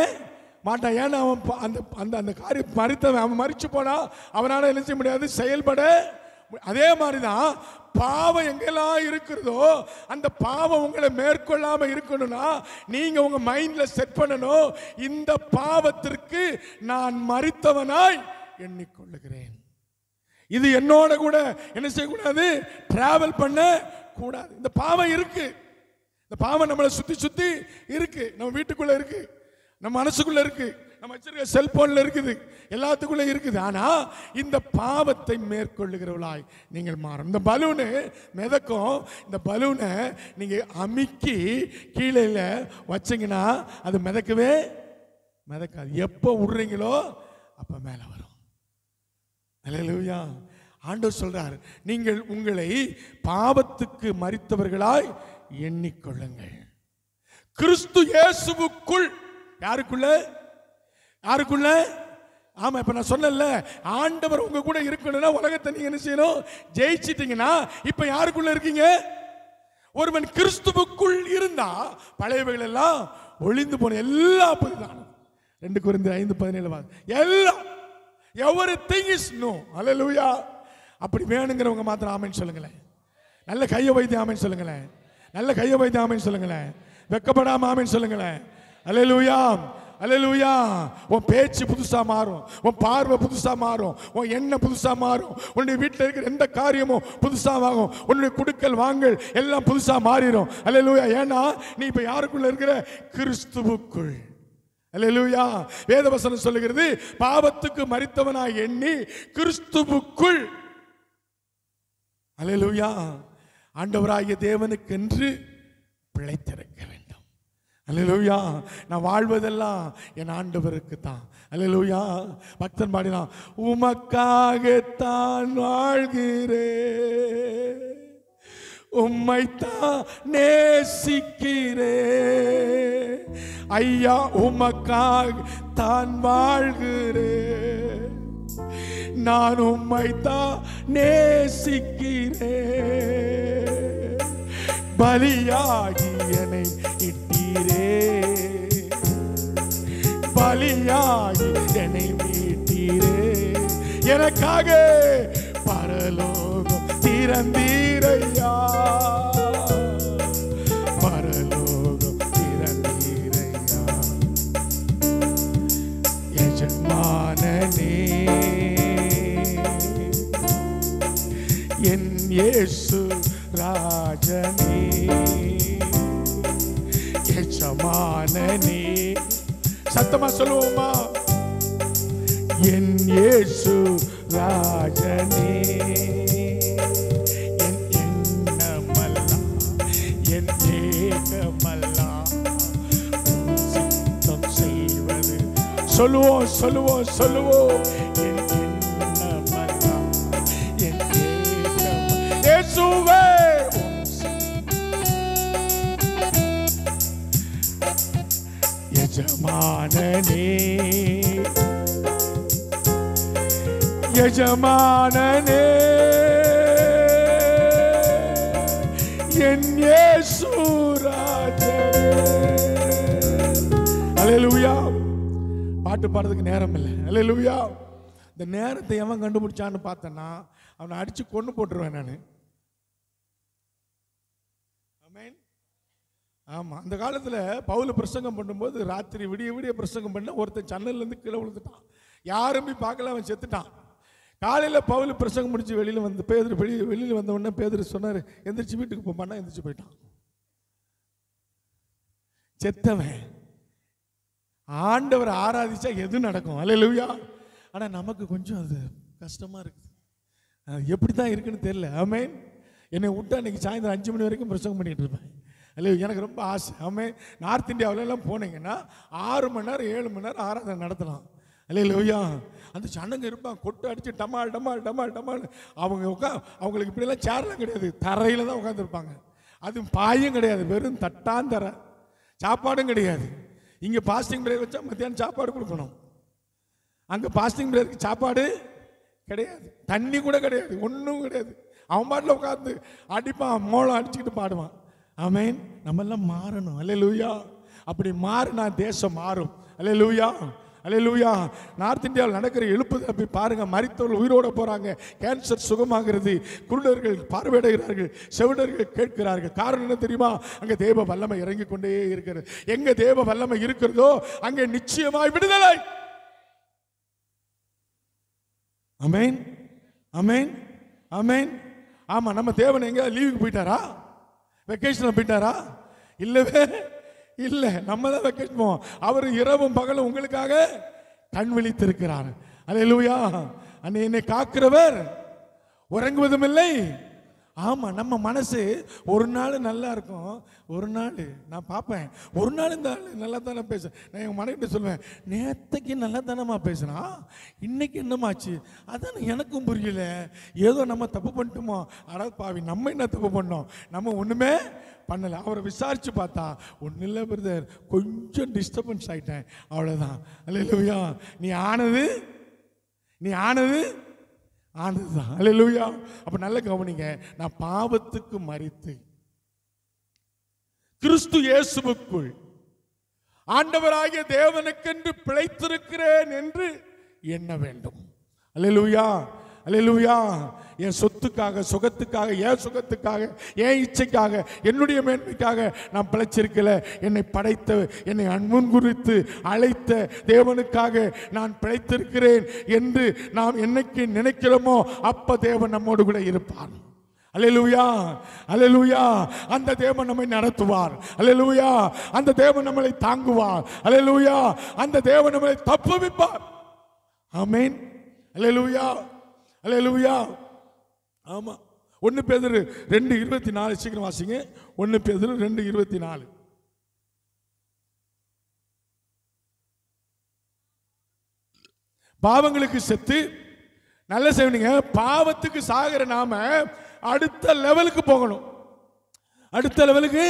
மாட்டான். ஏன்னா அவன் அந்த அந்த அந்த காரியம் மறித்தவன், அவன் மறிச்சு போனா அவனால என்ன செய்ய முடியாது? செயல்பட. அதே மாதிரிதான் பாவம் எங்கெல்லாம் இருக்கிறதோ அந்த பாவம் உங்களை மேற்கொள்ளாம இருக்கணும்னா நீங்க உங்க மைண்ட்ல செட் பண்ணணும், இந்த பாவத்திற்கு நான் மரித்தவனாய் எண்ணிக்கொள்ளுகிறேன். இது என்னோட கூட என்ன செய்யக்கூடாது? டிராவல் பண்ண கூடாது. இந்த பாவம் இருக்கு, இந்த பாவம் நம்மளை சுத்தி சுத்தி இருக்கு, நம்ம வீட்டுக்குள்ள இருக்கு, நம்ம மனசுக்குள்ள இருக்கு, நம்ம வச்சிருக்க செல்போன்ல இருக்குது, எல்லாத்துக்குள்ள இருக்குது. ஆனா இந்த பாவத்தை மேற்கொள்ளுகிறவளாய் நீங்கள் மாறும். இந்த பலூனு மிதக்கும், இந்த பலூனை நீங்க அமுக்கி கீழே வச்சீங்கன்னா அது மிதக்கவே மிதக்காது. எப்போ விடுறீங்களோ அப்ப மேல வரும். அல்லேலூயா. ஆண்டவர் சொல்றார், நீங்கள் உங்களை பாவத்துக்கு மரித்தவர்களாய் எண்ணிக்கொள்ளுங்கள். கிறிஸ்து இயேசுவுக்குள். யாருக்குள்ள? யாருக்குள்ள? ஆமா, இப்ப நான் சொன்னேன்ல, ஆண்டவர் உங்க கூட இருக்கணும்னா உலகத்தை நீங்க என்ன செய்யணும்? ஜெயிச்சிட்டீங்கன்னா இப்ப யாருக்குள்ள இருக்கீங்க? ஒருவன் கிறிஸ்துவுக்குள் இருந்தா பழையவைகள் எல்லாம் ஒளிந்து போன, எல்லாம் புதிதான. 2 கொரிந்தியர் 5:17 எல்லாம் everything is new. அல்லேலூயா. அப்படி வேணுங்கிறவங்க மாத்திரம் ஆமென் சொல்லுங்களேன். நல்ல கையை வைத்து ஆமென் சொல்லுங்களேன். நல்ல கையை வைத்து ஆமென் சொல்லுங்களேன். வெக்கப்படாம ஆமென் சொல்லுங்களேன். அல்லேலூயா, அல்லேலூயா. உன் பேச்சு புதுசா மாறும், உன் பார்வை புதுசா மாறும், உன் எண்ணம் புதுசா மாறும், உன்னுடைய வீட்டில் இருக்கிற எந்த காரியமும் புதுசா ஆகும், உன்னுடைய குடுக்கல் வாங்கல் எல்லாம் புதுசா மாறிடும். அல்லேலூயா. ஏன்னா நீ இப்ப யாருக்குள்ள இருக்கிற? கிறிஸ்துவுக்குள். அல்லேலூயா. வேதவசனம் சொல்லுகிறது, பாவத்துக்கு மரித்தவனாய் எண்ணி கிறிஸ்துவுக்குள், அல்லேலூயா, ஆண்டவராகிய தேவனுக்கென்று பிழைத்திருக்க வேண்டும். அல்லேலூயா. நான் வாழ்வதெல்லாம் என் ஆண்டவருக்கு தான். அல்லேலூயா. பக்தன் பாடினான், உமக்காகத்தான் வாழ்கிறேன், உம்மைத்தான் நேசிக்கிறேன், ஐயா உமக்காக தான் வாழ்கிறேன், நான் உம்மைத்தான் நேசிக்கிறேன், பலியாகி என்னை இட்டீரே, பலியாகி என்னை மீட்டீரே, எனக்காக பரலோகம் திறந்தீரையா, பரலோகம் திறந்தீரையா, எஜமானனே என் இயேசு ராஜனே, எஜமானனே, சத்தமா சொல்லுவோமா, என் இயேசு ராஜனே, என் எண்ணமெல்லாம் என் ஏகமெல்லாம் சித்தம் செய்வது, சொல்லுவோம் சொல்லுவோம் சொல்லுவோம், என் எண்ணமெல்லாம் என் ஏகம், இயேசுவே எஜமானனே, எஜமானனே, என் இயேசு ராஜனே. அல்லேலூயா. பாட்டு பாடுறதுக்கு நேரம் இல்லை. அல்லேலூயா. இந்த நேரத்தை எவன் கண்டுபிடிச்சான்னு பார்த்தேன்னா அவனை அடிச்சு கொண்டு போட்டுருவேன் நான். ஆமென். ஆமா, அந்த காலத்துல பவுல் பிரசங்கம் பண்ணும்போது ராத்திரி விடிய விடிய பிரசங்கம் பண்ண ஒருத்தன் ஜன்னல்ல இருந்து கீழே விழுந்துட்டான். யாரும் போய் பார்க்கல, அவன் செத்துட்டான். காலையில பவுல் பிரசங்கம் முடிச்சு வெளியில வந்து பேதுரு வெளியில வந்த உடனே பேதுரு சொன்னாரு, எந்திரிச்சு வீட்டுக்கு போப்பான்னா எந்திரிச்சு போயிட்டான். செத்தவன். ஆண்டவர் ஆராதிச்சா எது நடக்கும்? அல்லேலூயா. ஆனா நமக்கு கொஞ்சம் அது கஷ்டமா இருக்குது. எப்படி தான் இருக்குன்னு தெரியல. ஆமென். என்னை விட்டா இன்னைக்கு சாயந்தரம் 5 மணி வரைக்கும் பிரசங்கம் பண்ணிட்டு இருப்பேன். அல்ல, எனக்கு ரொம்ப ஆசை. ஆமென். நார்த் இந்தியாவிலலாம் போனீங்கன்னா 6 மணி நேரம் 7 மணி நேரம் ஆராதனை நடத்தலாம். அல்லேலூயா. அந்த சனங்க இருப்பாங்க, கொட்டு அடிச்சு டமால் டமால் டமால் டமால். அவங்களுக்கு இப்படியெல்லாம் சேர்லாம் கிடையாது, தரையில் தான் உட்காந்துருப்பாங்க. அது பாயும் கிடையாது, வெறும் தட்டாந்தர. சாப்பாடும் கிடையாது. இங்கே பாஸ்டிங் பிரேயர் வச்சா மத்தியானம் சாப்பாடு கொடுக்கணும். அங்கே பாஸ்டிங் பிரேயருக்கு சாப்பாடு கிடையாது, தண்ணி கூட கிடையாது, ஒன்றும் கிடையாது. அவன் பாட்டில் உட்காந்து அடிப்பான், மோளம் அடிச்சுக்கிட்டு பாடுவான். ஆமென். நம்ம எல்லாம் மாறணும். அல்லேலூயா. அப்படி மாறினா தேசம் மாறும். அல்லேலூயா. அல்லேலூயா. நார்த் இந்தியாவில் நடக்கிற எழுப்புதல் போய் பாருங்க. மரித்தவர்கள் உயிரோட போறாங்க, கேன்சர் சுகமாகிறது, குருடர்கள் பார்வையிடுகிறார்கள், செவிடர்கள் கேட்கிறார்கள். காரணம் என்ன தெரியுமா? அங்க தேவ வல்லமை இறங்கி கொண்டே இருக்கிறது. எங்க தேவ வல்லமை இருக்கிறதோ அங்கே நிச்சயமாய் விடுதலை. ஆமென். ஆமென். ஆமென். ஆமா, நம்ம தேவன் எங்க லீவுக்கு போயிட்டாரா? வெக்கேஷன்ல போயிட்டாரா? இல்லவே இல்லை. நம்ம தான் வெக்கேஷன் போவோம். அவர் இரவும் பகலும் உங்களுக்காக கண் விழித்திருக்கிறார். அல்லேலூயா. என்னை காக்கிறவர் உறங்குவதும் இல்லை. ஆமா, நம்ம மனசு ஒரு நாள் நல்லா இருக்கும், ஒரு நாள் நான் பார்ப்பேன், ஒரு நாள் இந்த ஆள் நல்லா தானே பேசுறேன். நான் என் மனைவிட்ட சொல்லுவேன், நேற்றுக்கு நல்லா தானேம்மா பேசுனா, இன்னைக்கு என்னமாச்சு? அதான் எனக்கும் புரியல. ஏதோ நம்ம தப்பு பண்ணிட்டோமோ? அதாவது பாவி, நம்ம என்ன தப்பு பண்ணோம்? நம்ம ஒன்றுமே பண்ணலை. அவரை விசாரிச்சு பார்த்தா ஒன்றும் இல்லை பிரதர், கொஞ்சம் டிஸ்டர்பன்ஸ் ஆகிட்டேன், அவ்வளோதான். அல்லேலூயா. நீ ஆனது ஆனதுதான். அல்லேலூயா. அப்ப நல்ல கவனிங்க. நான் பாவத்துக்கு மரித்து கிறிஸ்து இயேசுவுக்குள் ஆண்டவராகிய தேவனுக்கென்று பிழைத்திருக்கிறேன் என்று எண்ண வேண்டும். அல்லேலூயா. அல்லேலூயா. என் சொத்துக்காக, சுகத்துக்காக, என் சுகத்துக்காக, என் இச்சைக்காக, என்னுடைய மேன்மைக்காக நான் பிழைச்சிருக்கல. என்னை படைத்த, என்னை முன்குறித்து அழைத்த தேவனுக்காக நான் பிழைத்திருக்கிறேன் என்று நாம் என்னைக்கு நினைக்கிறோமோ அப்ப தேவன் நம்மோடு கூட இருப்பான். அல்லேலூயா, அல்லேலூயா. அந்த தேவன் நம்மை நடத்துவார். அல்லேலூயா. அந்த தேவன் நம்மளை தாங்குவார். அல்லேலூயா. அந்த தேவன் நம்மளை தப்புவிப்பார். ஆமென். அல்லேலூயா, அல்லேலூயா. ஆமா. 1 பேதுரு 2:24 சீக்கிரம் வாசிங்க. 1 பேதுரு 2:24. பாவங்களுக்கு செத்து நல்ல செய்வீங்க. பாவத்துக்கு சாகிற நாம அடுத்த லெவலுக்கு போகணும். அடுத்த லெவலுக்கு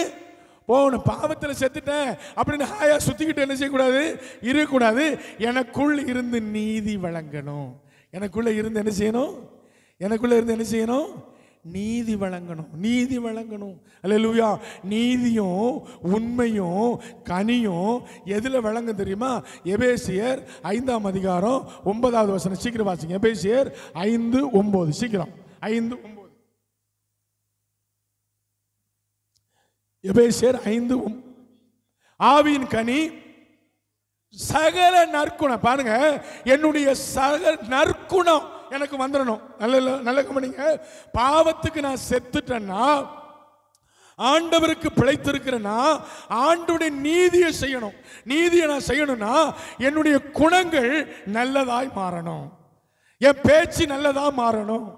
போகணும். பாவத்தில் செத்துட்டேன் அப்படின்னு ஹாயா சுத்திக்கிட்டு என்ன செய்யக்கூடாது, இருக்கக்கூடாது. எனக்குள் இருந்து நீதி வழங்கணும். எனக்குள்ள இருந்து என்ன செய்யணும், எனக்குள்ள இருந்து என்ன செய்யணும், நீதி வழங்கணும். நீதி வழங்கணும். அல்லேலூயா. நீதியும் உண்மையும் கனியும் எதுல வழங்க தெரியுமா? எபேசியர் 5ஆம் அதிகாரம் 9வது வசனம். சீக்கிரம் வாசிங்க. எபேசியர் 5:9. சீக்கிரம் 5:9. எபேசியர் 5:9. ஆவியின் கனி சகல நற்குணம். பாருங்க, என்னுடைய சகல நற்குணம் எனக்கு வந்துடணும். நல்ல கவனிங்க. பாவத்துக்கு நான் செத்துட்டேன்னா, ஆண்டவருக்கு பிழைத்திருக்கிறேன்னா, ஆண்டவருடைய நீதியை செய்யணும். நீதியை நான் செய்யணும்னா என்னுடைய குணங்கள் நல்லதாய் மாறணும். என் பேச்சு நல்லதா மாறணும்.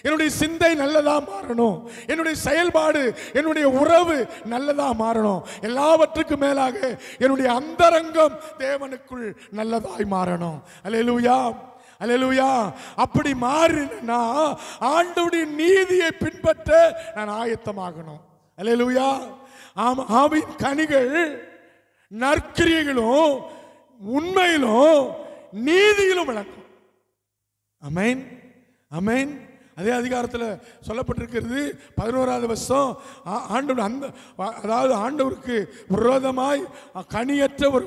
என்னுடைய சிந்தை நல்லதா மாறணும். என்னுடைய செயல்பாடு, என்னுடைய உறவு நல்லதா மாறணும். எல்லாவற்றுக்கும் மேலாக என்னுடைய அந்தரங்கம் தேவனுக்குள் நல்லதாய் மாறணும். அல்லேலூயா, அல்லேலூயா. அப்படி மாறினா ஆண்டவருடைய நீதியை பின்பற்ற நான் ஆயத்தமாகணும். அல்லேலூயா. ஆவின் கனிகள் நற்கிரியைகளும் உண்மையிலும் நீதியிலும் விளக்கும். ஆமென், ஆமென். அதே அதிகாரத்தில் சொல்லப்பட்டிருக்கிறது 11வது வருஷம். ஆண்டவர் அதாவது ஆண்டவருக்கு விரோதமாய் கனியற்ற ஒரு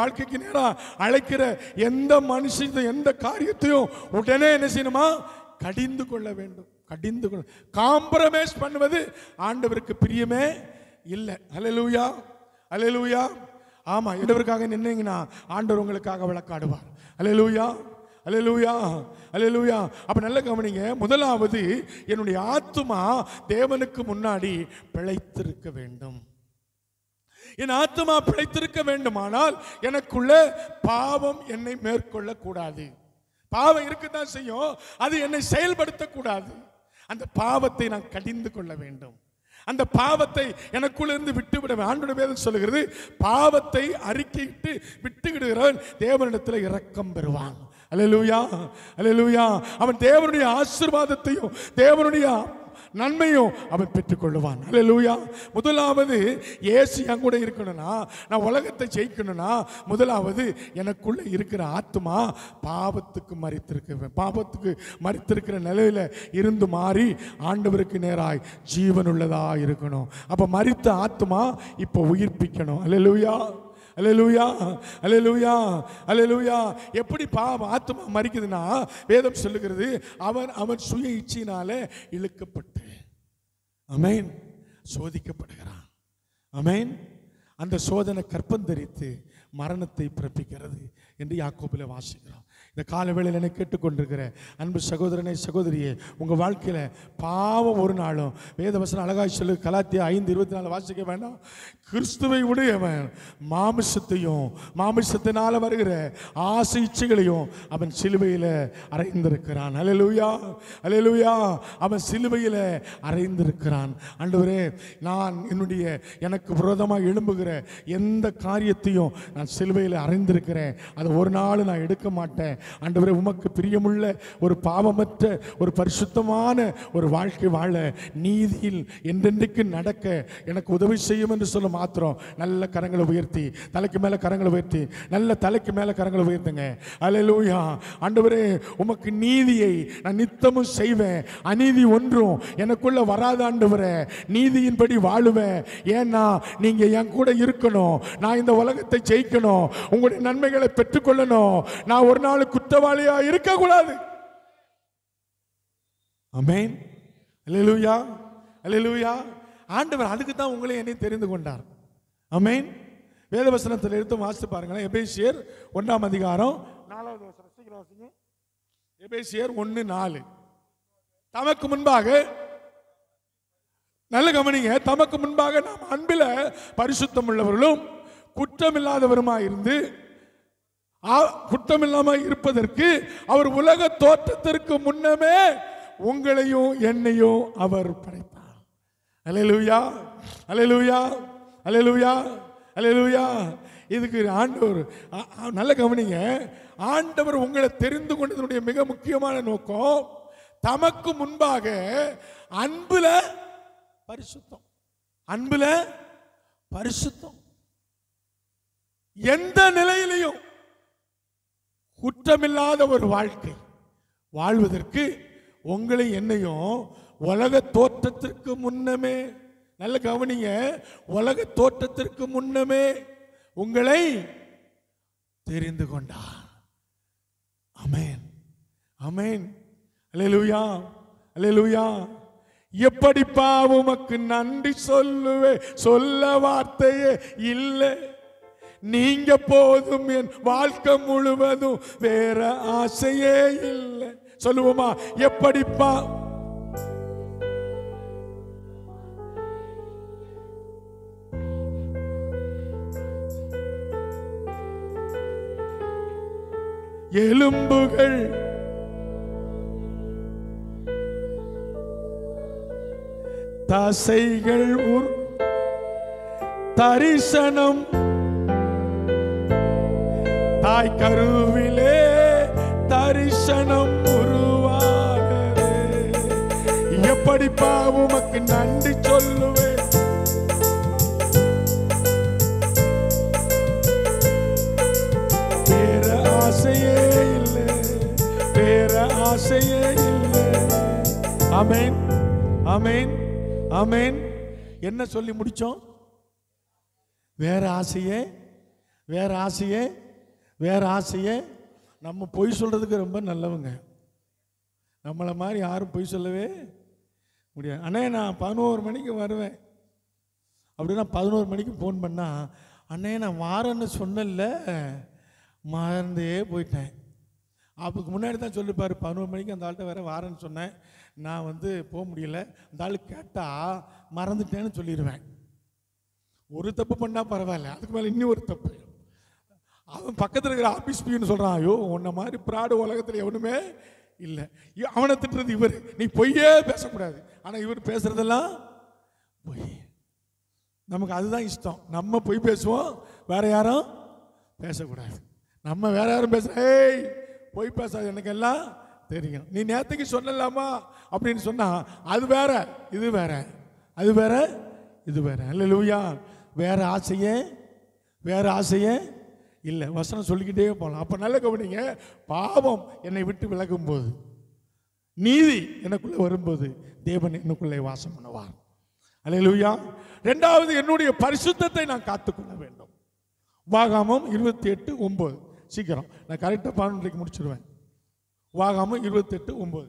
வாழ்க்கைக்கு நேராக அழைக்கிற எந்த மனுஷன் எந்த காரியத்தையும் உடனே என்ன செய்யணுமா, கடிந்து கொள்ள வேண்டும். கடிந்து கொள்ள, காம்ப்ரமைஸ் பண்ணுவது ஆண்டவருக்கு பிரியமே இல்லை. அல்லேலூயா, அல்லேலூயா. ஆமா, இடவருக்காக நின்னீங்கன்னா ஆண்டவர் உங்களுக்காக வழக்காடுவார். அல்லேலூயா, அல்லேலூயா, அல்லேலூயா. அப்ப நல்ல கவனிங்க. முதலாவது, என்னுடைய ஆத்துமா தேவனுக்கு முன்னாடி பிழைத்திருக்க வேண்டும். என் ஆத்துமா பிழைத்திருக்க வேண்டுமானால் எனக்குள்ள பாவம் என்னை மேற்கொள்ள கூடாது. பாவம் இருக்கத்தான் செய்யும், அது என்னை செயல்படுத்தக்கூடாது. அந்த பாவத்தை நான் கடிந்து கொள்ள வேண்டும். அந்த பாவத்தை எனக்குள்ள இருந்து விட்டுவிட. ஆண்டவருடைய வேதம் சொல்லுகிறது, பாவத்தை அறிக்கையிட்டு விட்டுவிடுகிறவன் தேவனிடத்தில் இரக்கம் பெறுவான். அல்லேலூயா, அல்லேலூயா. அவன் தேவனுடைய ஆசீர்வாதத்தையும் தேவனுடைய நன்மையும் அவன் பெற்றுக்கொள்ளுவான். அல்லேலூயா. முதலாவது, இயேசு என் கூட இருக்கணும்னா, நான் உலகத்தை ஜெயிக்கணும்னா, முதலாவது எனக்குள்ள இருக்கிற ஆத்துமா பாவத்துக்கு மரித்திருக்கிற நிலையில இருந்து மாறி ஆண்டவருக்கு நேராய் ஜீவனுள்ளதா இருக்கணும். அப்ப மரித்த ஆத்துமா இப்ப உயிர்ப்பிக்கணும். அல்லேலூயா, அல்லேலூயா, அல்லேலூயா, அல்லேலூயா. எப்படி ஆத்துமா மரிக்குதுன்னா, வேதம் சொல்லுகிறது, அவன் சுய இச்சையினாலே இழுக்கப்பட்டு ஆமென் சோதிக்கப்படுகிறான். ஆமென். அந்த சோதனை கற்பந்தரித்து மரணத்தை பிறப்பிக்கிறது என்று யாக்கோபிலே வாசிக்கிறோம். இந்த கால வேளையில் என்னை கேட்டுக்கொண்டிருக்கிற அன்பு சகோதரனே, சகோதரியே, உங்கள் வாழ்க்கையில் பாவம் ஒரு நாளும், வேதவசனம் அழகாய் சொல்லு, கலாத்தியா 5:24 வாசிக்க வேண்டாம். கிறிஸ்துவை உடையவன் மாமிசத்தினால் வருகிற ஆசை இச்சைகளையும் அவன் சிலுவையில் அறைந்திருக்கிறான். அல்லேலூயா, அல்லேலூயா. அவன் சிலுவையில் அறைந்திருக்கிறான். ஆண்டவரே, நான் எனக்கு விரோதமாக எழும்புகிற எந்த காரியத்தையும் நான் சிலுவையில் அறைந்திருக்கிறேன். அதை ஒரு நாள் நான் எடுக்க மாட்டேன். ஆண்டவரே, உமக்கு பிரியமுள்ள ஒரு பாவமற்ற ஒரு பரிசுத்தமான ஒரு வாழ்க்கை வாழ, நீதியில் என்றென்றைக்கு நடக்க எனக்கு உதவி செய்யும் என்று சொல்ல மாத்திரம் நல்ல கரங்களை உயர்த்தி, தலைக்கு மேல கரங்களை உயர்த்தி, நல்ல தலைக்கு மேல கரங்களை உயர்த்துங்க. அல்லேலூயா. ஆண்டவரே, உமக்கு நீதியை நான் நித்தமும் செய்வேன். அநீதி ஒன்றும் எனக்குள்ள வராத ஆண்டவரே. நீதியின்படி வாழுவேன். ஏன்னா நீங்க என் கூட இருக்கணும். நான் இந்த உலகத்தை ஜெயிக்கணும். உங்களுடைய நன்மைகளை பெற்றுக்கொள்ளணும். நான் ஒரு நாள் குற்றவாளியா இருக்கக்கூடாது. ஆமென். அல்லேலூயா, அல்லேலூயா. ஆண்டவர் அதுக்கு தான் உங்களை என்னை தெரிந்து கொண்டார். ஆமென். வேதவசனத்தில் எடுத்து வாசித்து பாருங்களேன். எபேசியர் 1ஆம் அதிகாரம் 4வது வசனம். சீக்கிரம் வாசிங்க. எபேசியர் 1:4. தமக்கு முன்பாக, நல்ல கவனிங்க, தமக்கு முன்பாக நாம் அன்பில பரிசுத்தம் உள்ளவர்களும் குற்றமில்லாதவருமாய் இருந்து, குற்றமில்லாமல் இருப்பதற்கு அவர் உலக தோற்றத்திற்கு முன்னமே உங்களையும் என்னையும் அவர் படைத்தார். அல்லேலூயா, அல்லேலூயா, அல்லேலூயா, அல்லேலூயா. இதுக்கு ஆண்டவர், நல்ல கவனிங்க, ஆண்டவர் உங்களை தெரிந்து கொண்டதனுடைய மிக முக்கியமான நோக்கம் தமக்கு முன்பாக அன்புல பரிசுத்தம். அன்புல பரிசுத்தம். எந்த நிலையிலையும் குற்றமில்லாத ஒரு வாழ்க்கை வாழ்வதற்கு உங்களை என்னையும் உலக தோற்றத்திற்கு முன்னமே, நல்ல கவனிங்க, உலக தோற்றத்திற்கு முன்னமே உங்களை தெரிந்து கொண்டார். ஆமென், ஆமென், அல்லேலூயா, அல்லேலூயா. எப்படிப்பா உமக்கு நன்றி சொல்லுவே, சொல்ல வார்த்தையே இல்லை, நீங்க போதும் என் வாழ்க்கை முழுவதும், வேற ஆசையே இல்லை. சொல்லுவோமா? எப்படிப்பா எலும்புகள் தசைகள் தரிசனம் தாய் கருவிலே தரிசனம் உருவாகவே. எப்படிப்பா உமக்கு நன்றி சொல்லுவே, வேற ஆசையே இல்லை, வேற ஆசையே இல்லை. ஆமென், ஆமென், ஆமென். என்ன சொல்லி முடிச்சோம்? வேற ஆசையே, வேற ஆசையே, வேற ஆசையே. நம்ம பொய் சொல்றதுக்கு ரொம்ப நல்லவங்க, நம்மளை மாதிரி யாரும் பொய் சொல்லவே முடியாது. அண்ணே நான் 11 மணிக்கு வருவேன் அப்படின்னா 11 மணிக்கு ஃபோன் பண்ணா, அண்ணே நான் வாரேன்னு சொன்னல, மறந்தே போயிட்டேன். அதுக்கு முன்னாடி தான் சொல்லிப்பாரு, 11 மணிக்கு அந்த ஆள்கிட்ட வேற வாரேன்னு சொன்னேன், நான் வந்து போக முடியல. அந்த ஆள் கேட்டால் மறந்துட்டேன்னு சொல்லிடுவேன். ஒரு தப்பு பண்ணால் பரவாயில்ல, அதுக்கு மேலே இன்னும் ஒரு தப்பு. அவன் பக்கத்தில் இருக்கிற ஆஃபீஸ் பியூன்னு சொல்கிறான், ஐயோ உன்ன மாதிரி ப்ராடு உலகத்தில் எவனுமே இல்லை. அவனை திட்டுறது இவர், நீ பொய்யே பேசக்கூடாது. ஆனால் இவர் பேசுறதெல்லாம் பொய். நமக்கு அதுதான் இஷ்டம், நம்ம பொய் பேசுவோம், வேற யாரும் பேசக்கூடாது. நம்ம வேற யாரும் ஏய் பொய் பேசாது, எனக்கு எல்லாம் தெரியும், நீ நேற்றுக்கு சொல்லலாமா அப்படின்னு சொன்னா அது வேற, இது வேற, அது வேற, இது வேற. அல்லேலூயா. வேற ஆசையே, வேற ஆசையே இல்லை. வசனம் சொல்லிக்கிட்டே போகலாம். அப்போ நல்ல கவனிங்க, பாவம் என்னை விட்டு விலகும் போது, நீதி எனக்குள்ளே வரும்போது தேவன் எனக்குள்ளே வாசம் பண்ணுவார். அல்லேலூயா. இரண்டாவது, என்னுடைய பரிசுத்தத்தை நான் காத்துக்கொள்ள வேண்டும். உபாகமம் 28:9. சீக்கிரம், நான் கரெக்டாக 12 முடிச்சிருவேன். உபாகமம் 28:9.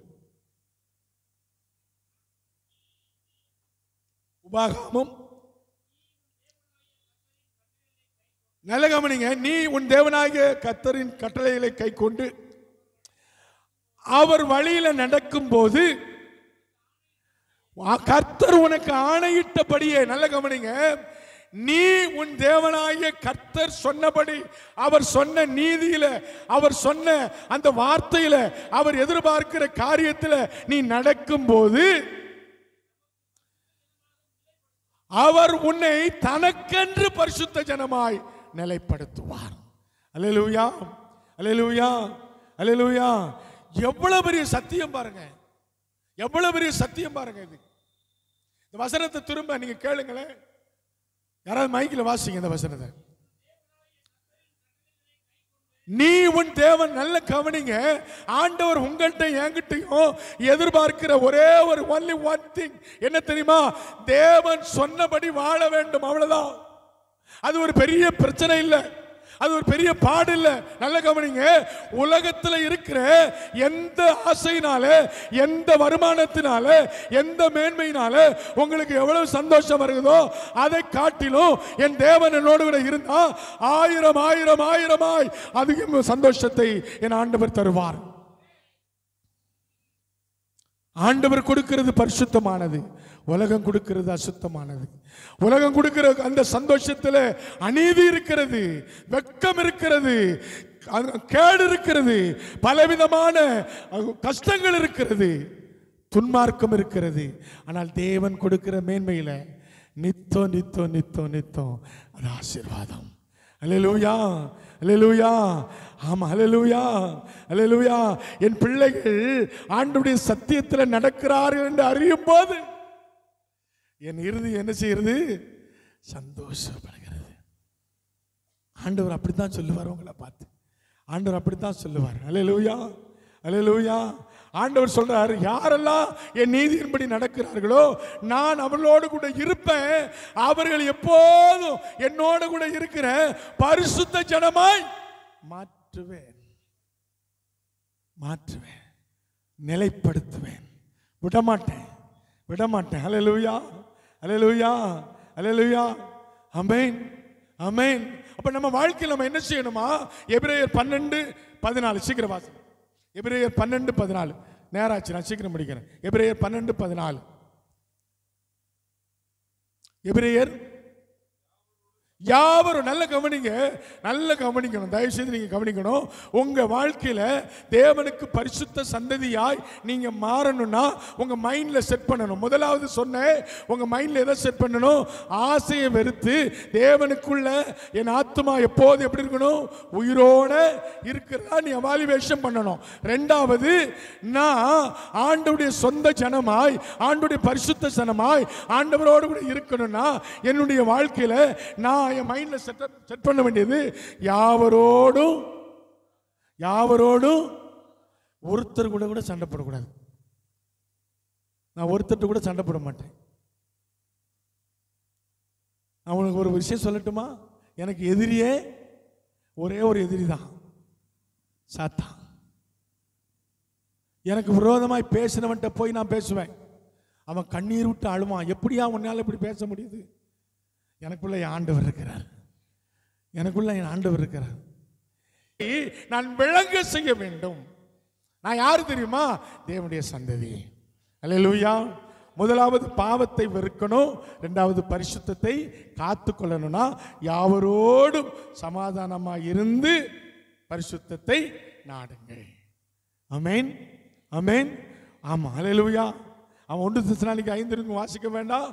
உபாகமம், நல்ல கவனிங்க, நீ உன் தேவனாகிய கர்த்தரின் கட்டளைகளை கை கொண்டு அவர் வழியில நடக்கும் போது கர்த்தர் உனக்கு ஆணையிட்டபடியே, நல்ல கவனிங்க, நீ உன் தேவனாகிய கர்த்தர் சொன்னபடி, அவர் சொன்ன நீதியில, அவர் சொன்ன அந்த வார்த்தையில, அவர் எதிர்பார்க்கிற காரியத்தில் நீ நடக்கும் போது அவர் உன்னை தனக்கென்று பரிசுத்த ஜனமாய் நிலைப்படுத்துவார். அல்லேலூயா, அல்லேலூயா, அல்லேலூயா. எவ்வளவு பெரிய சத்தியம் பாருங்க, எவ்வளவு பெரிய சத்தியம் பாருங்க. இது இந்த வசனத்தை திரும்ப நீங்க கேளுங்களேன். யாராவது மைக்கில் வாசிங்க இந்த வசனத்தை. நீ உன் தேவன், நல்ல கவனிங்க, ஆண்டவர் உங்கள்கிட்ட என்கிட்டையும் எதிர்பார்க்கிற ஒரே ஒரு only one thing என்ன தெரியுமா? தேவன் சொன்னபடி வாழ வேண்டும், அவ்வளவுதான். அது ஒரு பெரிய பிரச்சனை இல்லை, அது ஒரு பெரிய பாடு இல்லை. நல்ல கவனிங்க, உலகத்தில் இருக்கிற எந்த ஆசையினால, எந்த வருமானத்தினால, எந்த மேன்மையினால உங்களுக்கு எவ்வளவு சந்தோஷம் வருகிறதோ அதை காட்டிலும் என் தேவன் என்னோடு கூட இருந்தா 1000 அதிகம் சந்தோஷத்தை என் ஆண்டவர் தருவார். ஆண்டவர் கொடுக்கிறது பரிசுத்தமானது, உலகம் கொடுக்கிறது அசுத்தமானது. உலகம் கொடுக்கிற அந்த சந்தோஷத்தில் அநீதி இருக்கிறது, வெட்கம் இருக்கிறது, கேடு இருக்கிறது, பலவிதமான கஷ்டங்கள் இருக்கிறது, துன்மார்க்கம் இருக்கிறது. ஆனால் தேவன் கொடுக்கிற மேன்மையில நித்தோ நித்தோ நித்தோ நித்தோ அது ஆசீர்வாதம். அல்லேலூயா, அல்லேலூயா, ஆமா, அல்லேலூயா, அல்லேலூயா. என் பிள்ளைகள் ஆண்டவருடைய சத்தியத்தில் நடக்கிறார்கள் என்று அறியும் போது என் இறுதி என்ன செய்கிறது? சந்தோஷப்படுகிறது. ஆண்டவர் அப்படித்தான் சொல்லுவார். உங்களை பார்த்து ஆண்டவர் அப்படித்தான் சொல்லுவார். அல்லேலூயா, அல்லேலூயா. ஆண்டவர் சொல்றார், யாரெல்லாம் என் நீதியின்படி நடக்கிறார்களோ நான் அவர்களோடு கூட இருப்பேன், அவர்கள் எப்போதும் என்னோடு கூட இருக்கிற பரிசுத்த ஜனமாய் மாற்றுவேன், மாற்றுவேன், நிலைப்படுத்துவேன், விடமாட்டேன், விடமாட்டேன். அல்லேலூயா, அல்லேலூயா, அல்லேலூயா. ஆமென், ஆமென். அப்ப நம்ம வாழ்க்கையில் நம்ம என்ன செய்யணுமா? எபிரேயர் 12:14 சீக்கிரம் வாசி. எபிரேயர் 12:14 நேராச்சு, நான் சீக்கிரம் முடிக்கிறேன். எபிரேயர் 12:14. எபிரேயர் யாவரும் நல்ல கவனிங்க, நல்ல கவனிக்கணும், தயவு செய்து நீங்க கவனிக்கணும். உங்க வாழ்க்கையில தேவனுக்கு பரிசுத்த சந்ததியாய் நீங்க மாறணும்னா உங்க மைண்ட்ல செட் பண்ணணும். முதலாவது சொன்னேன், உங்க மைண்ட்ல எதை செட் பண்ணணும்? ஆசையை வெறுத்து தேவனுக்குள்ள என் ஆத்மா எப்போது எப்படி இருக்கணும்? உயிரோட இருக்கிறதா நீ எவாலுவேஷன் பண்ணணும். ரெண்டாவது, நான் ஆண்டவருடைய சொந்த ஜனமாய், ஆண்டவருடைய பரிசுத்த ஜனமாய் ஆண்டவரோடு கூட இருக்கணும்னா என்னுடைய வாழ்க்கையில நான் என் மைண்ட்ல செட் பண்ண வேண்டியது, யாவரோடும் யாவரோடும் ஒருத்தர் கூட கூட சண்டை போடக்கூடாது. நான் ஒருத்தர் கூட சண்டை போட மாட்டேன். நான் உனக்கு ஒரு விஷயம் சொல்லட்டுமா? எனக்கு எதிரியே ஒரே ஒரு எதிரி தான், சாத்தான். எனக்கு விரோதமாய் பேசினவன்ட்ட போய் நான் பேசுவேன், அவன் கண்ணீர் விட்டு அழுவான். எப்படியா உன்னால இப்படி பேச முடியுது? எனக்குள்ள என் ஆண்டவர் இருக்கிறார், எனக்குள்ள என் ஆண்டவர் இருக்கிறார். நான் விளங்க செய்ய வேண்டும். நான் யாரு தெரியுமா? தேவனுடைய சந்ததி. அல்லேலூயா. முதலாவது பாவத்தை வெறுக்கணும், இரண்டாவது பரிசுத்தத்தை காத்து கொள்ளணும்னா யாவரோடும் சமாதானமாக இருந்து பரிசுத்தத்தை நாடுங்கள். ஆமென், ஆமென். ஆமா, அல்லேலூயா. அவன் 1 தெசலோனிக்கேயர் 5 வாசிக்க வேண்டாம்.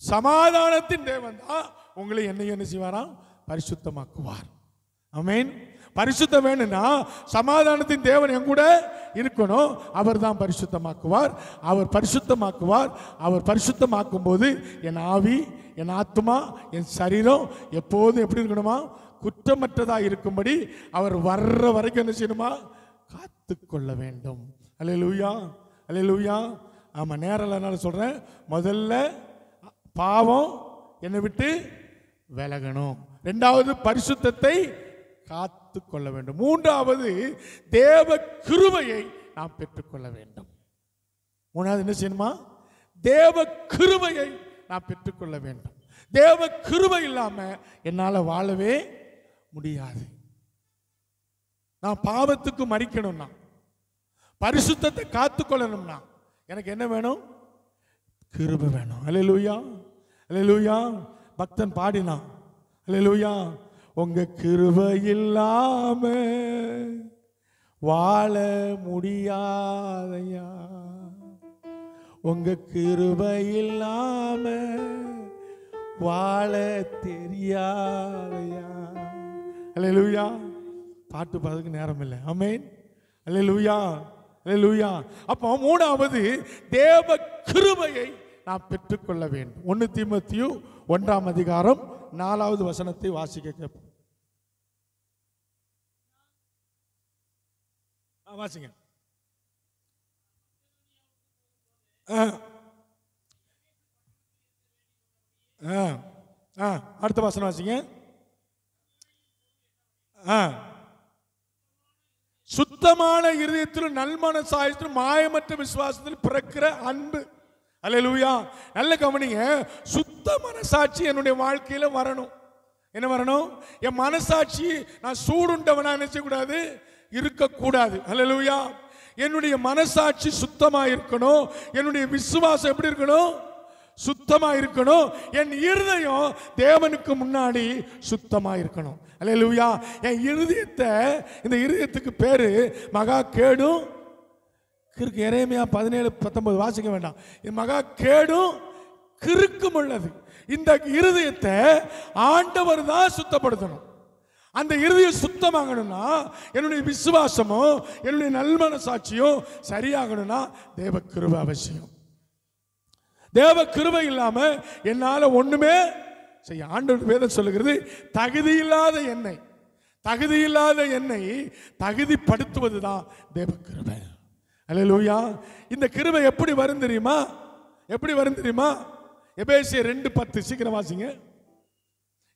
சமாதானத்தின் தேவன் தான் உங்களை என்ன செய்வாராம்? பரிசுத்தமாக்குவார். ஆமென். பரிசுத்தம் வேணும்னா சமாதானத்தின் தேவன் என் கூட இருக்கணும். அவர் தான் பரிசுத்தமாக்குவார். அவர் பரிசுத்தமாக்குவார். அவர் பரிசுத்தமாக்கும் போது என் ஆவி, என் ஆத்மா, என் சரீரம் எப்போதும் எப்படி இருக்கணுமா? குற்றமற்றதா இருக்கும்படி அவர் வர்ற வரைக்கும் என்ன செய்யணுமா? காத்து கொள்ள வேண்டும். அல்லேலூயா, அல்லேலூயா. ஆமா, நேரல சொல்றேன். முதல்ல பாவம் என்னை விட்டு விலகணும். இரண்டாவது பரிசுத்தத்தை காத்து கொள்ள வேண்டும். மூன்றாவது தேவ கிருபையை நாம் பெற்றுக்கொள்ள வேண்டும். மூணாவது என்ன செய்யணுமா? தேவ கிருபையை நாம் பெற்றுக்கொள்ள வேண்டும். தேவ கிருபை இல்லாம என்னால வாழவே முடியாது. நான் பாவத்துக்கு மறிக்கணும்னா, பரிசுத்தத்தை காத்து கொள்ளணும்னா எனக்கு என்ன வேணும்? கிருபை வேணும். அல்லேலூயா, அல்லேலூயா. பக்தன் பாடினான், அல்லேலூயா. உங்க கிருபை இல்லாம வாழ முடியாதையா, உங்க கிருபை இல்லாம வாழ தெரியாதையா. அல்லேலூயா. பாட்டு பாடுறதுக்கு நேரம் இல்லை. ஆமென், அல்லேலூயா, அல்லேலூயா. அப்போ மூணாவது தேவ கிருபையை நாம் பெற்றுக்கொள்ள வேண்டும். 1 தீமோத்தேயு 1:4 வாசிக்க கேட்போம். வாசிங்க. அடுத்த வசனம் வாசிங்க. சுத்தமான இருதயத்திலும் நல்மன சாயத்திலும் மாயமற்ற விசுவாசத்தில் பிறக்கிற அன்பு. அல்லேலூயா. நல்ல கவனிங்க. சுத்த மனசாட்சி என்னுடைய வாழ்க்கையில வரணும். என்ன வரணும்? என் மனசாட்சி நான் சூடுண்டவனா நினைச்ச கூடாது, இருக்கக்கூடாது. அல்லேலூயா. என்னுடைய மனசாட்சி சுத்தமா இருக்கணும், என்னுடைய விசுவாசம் எப்படி இருக்கணும், சுத்தமா இருக்கணும், என் இருதயம் தேவனுக்கு முன்னாடி சுத்தமா இருக்கணும். அல்லேலூயா. என் இருதயத்தை, இந்த இருதயத்துக்கு பேரு மகா கேடும் கிறுக்கு. எரேமியா 17:19 வாசிக்க வேண்டாம். மகா கேடும் கிறுக்கும் உள்ளது. இந்த இருதயத்தை ஆண்டவர் தான் சுத்தப்படுத்தணும். அந்த இருதயம் சுத்தமாகணும்னா, என்னுடைய விசுவாசமும் என்னுடைய நல்மன சாட்சியும் சரியாகணும்னா தேவ கிருபை அவசியம். தேவ கிருபை இல்லாம என்னால ஒண்ணுமே செய்ய. ஆண்டவர் வேதம் சொல்லுகிறது, தகுதியில்லாத என்னை தகுதிப்படுத்துவதுதான் தேவ கிருபை. அல்லேலூயா. இந்த கிருபை எப்படி வரும் தெரியுமா? எபேசியர் 2:10 சீக்கிரம் வாசிங்க.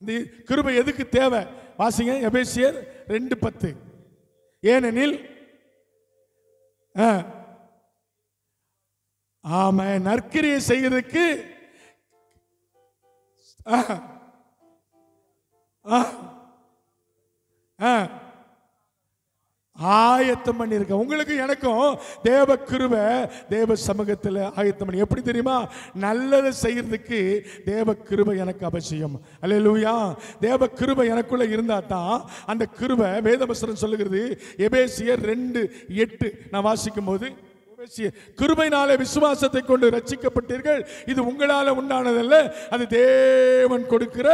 இந்த கிருபை எதுக்கு தேவை வாசிங்க. எபேசியர் 2:10. ஏனெனில் ஆமா, நற்கிரியை செய்வதற்கு ஆயத்தம் பண்ணி இருக்க. உங்களுக்கு எனக்கும் தேவ கிருபை தேவ சமூகத்தில் ஆயத்தம் பண்ணி. எப்படி தெரியுமா? நல்லதை செய்யறதுக்கு தேவ கிருபை எனக்கு அவசியம். அல்லேலூயா. தேவ கிருபை எனக்குள்ள இருந்தா தான் அந்த கிருபை, வேதவசனம் சொல்லுகிறது எபேசியர் 2:8 நான் வாசிக்கும் போது, கிருபையினாலே விசுவாசத்தை கொண்டு ரட்சிக்கப்பட்டீர்கள், இது உங்களால உண்டானதல்ல, அது தேவன் கொடுக்கிற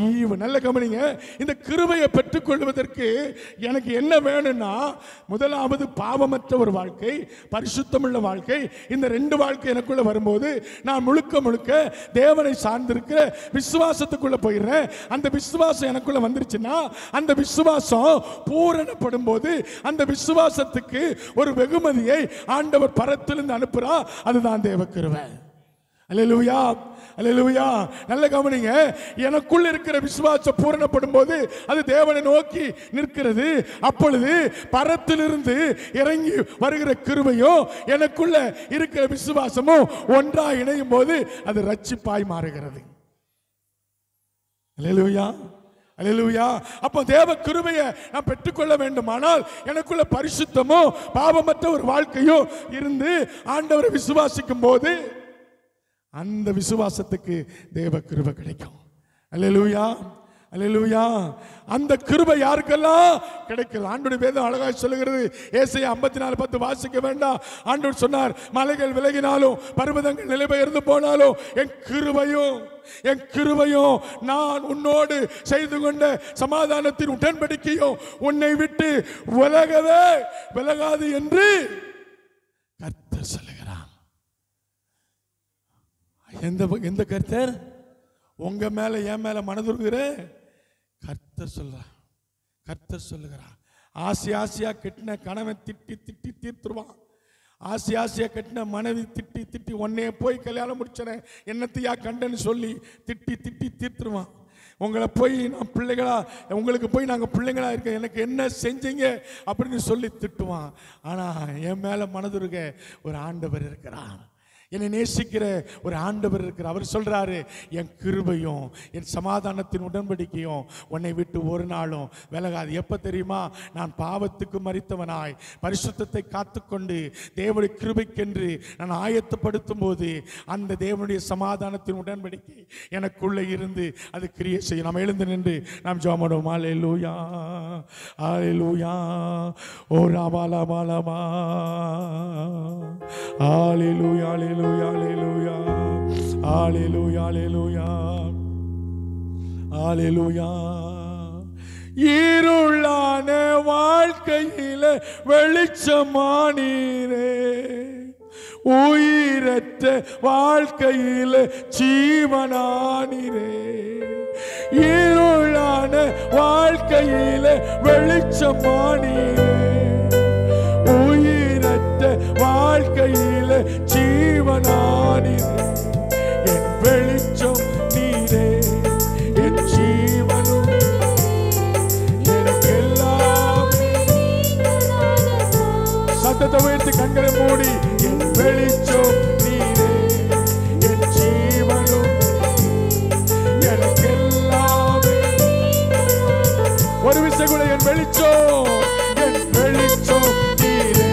ஈவு. நல்ல கவனிங்க. இந்த கிருபையை பெற்றுக்கொள்வதற்கு எனக்கு என்ன வேணும்னா, முதலாவது பாவமற்ற ஒரு வாழ்க்கை, பரிசுத்தமுள்ள வாழ்க்கை. இந்த 2 வாழ்க்கை எனக்குள்ள வரும்போது நான் முழுக்க தேவனை சார்ந்திருக்கிற விசுவாசத்துக்குள்ள போயிடுறேன். அந்த விசுவாசம் எனக்குள்ள வந்துருச்சுன்னா, அந்த விசுவாசம் பூரணப்படும் போது அந்த விசுவாசத்துக்கு ஒரு வெகுமதியை ஆண்டவர் பரத்திலிருந்து அனுப்புறா. அதுதான் தேவ கிருபை. அல்லேலூயா. அல்லேலூயா. நல்ல கவனிங்க. எனக்குள்ள இருக்கிற விசுவாசம் பூரணப்படும் போது அது தேவனை நோக்கி நிற்கிறது. அப்பொழுது பரத்திலிருந்து இறங்கி வருகிற கிருபையும் எனக்குள்ள இருக்கிற விசுவாசமும் ஒன்றாக இணையும் போது அது ரட்சிப்பாய் மாறுகிறது. அல்லேலூயா. அல்லேலூயா. அப்போ தேவ கிருபையை நான் பெற்றுக்கொள்ள வேண்டுமானால் எனக்குள்ள பரிசுத்தமோ பாவமற்ற ஒரு வாழ்க்கையோ இருந்து ஆண்டவரை விசுவாசிக்கும் போது அந்த விசுவாசத்துக்கு தேவ கிருபை கிடைக்கும். அல்லேலூயா. அல்லேலூயா. அந்த கிருபை யாருக்கெல்லாம் கிடைக்கிறது? ஆண்டவருடைய வேதம் அழகாய் சொல்லுகிறது. ஏசாயா 54:10 வாசிக்க வேண்டாம். ஆண்டவர் சொன்னார், மலைகள் விலகினாலும் பர்வதங்கள் நிலைபெயர்ந்து போனாலும் என் கிருபையும் நான் உன்னோடு செய்து கொண்ட சமாதானத்தின் உடன்படிக்கையும் உன்னை விட்டு விலகாது என்று கர்த்தர் சொல்லுகிறார். எந்த கர்த்தர்? உங்க மேல என் மேல மனதுருகிற கர்த்தர் சொல்லுகிறார். ஆசையா கெட்டின கணவன் திட்டி தீர்த்துருவான். ஆசையா கெட்டின மனைவி திட்டி உன்னைய போய் கல்யாணம் முடிச்சேன் என்னத்தையா கண்டன்னு சொல்லி திட்டி தீர்த்துருவான். உங்களை போய் நான் பிள்ளைகளா, உங்களுக்கு போய் நாங்கள் பிள்ளைங்களா இருக்க, எனக்கு என்ன செஞ்சீங்க அப்படின்னு சொல்லி திட்டுவான். ஆனா என் மேல மனதுருக ஒரு ஆண்டவர் இருக்கிறார். என்னை நேசிக்கிற ஒரு ஆண்டவர் இருக்கிறார். அவர் சொல்றாரு, என் கிருபையும் என் சமாதானத்தின் உடன்படிக்கையும் உன்னை விட்டு ஒரு நாளும் விலகாது. எப்ப தெரியுமா? நான் பாவத்துக்கு மரித்தவனாய் பரிசுத்தத்தை காத்துக்கொண்டு தேவனுடைய கிருபைக்கென்று நான் ஆயத்தப்படுத்தும் போது அந்த தேவனுடைய சமாதானத்தின் உடன்படிக்கை எனக்குள்ளே இருந்து அது கிரியை செய்யும். நாம் எழுந்து நின்று நாம் ஜெபம் பண்ணுவோம். அல்லேலூயா. அல்லேலூயா. ஓ ராமாலா மாலமா. அல்லேலூயா. Hallelujah, hallelujah, hallelujah, hallelujah. இருளான வாழ்க்கையில வெளிச்சமானீரே, உயிரற்ற வாழ்க்கையில ஜீவனானீரே. இருளான வாழ்க்கையில வெளிச்சமானீரே, உயிரற்ற வாழ்க்கையில ஜீவனானீரே. என் வெளிச்சம் நீரே, என் ஜீவனும் எனக்கெல்லாம். சத்தத்தை உயர்த்தி கண்களை மூடி, என் வெளிச்சம் நீரே, என் ஜீவனும் எனக்கெல்லாம். ஒரு விஷயம் கூட, என் வெளிச்சம் நீரே,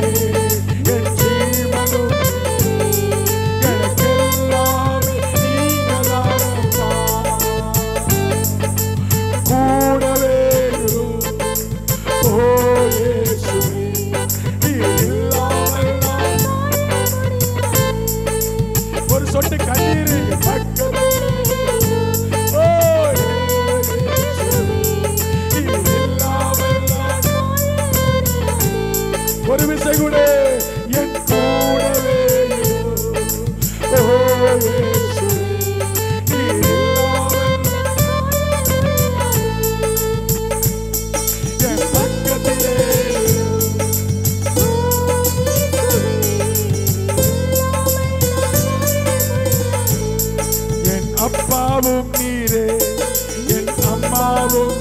அப்பாவும்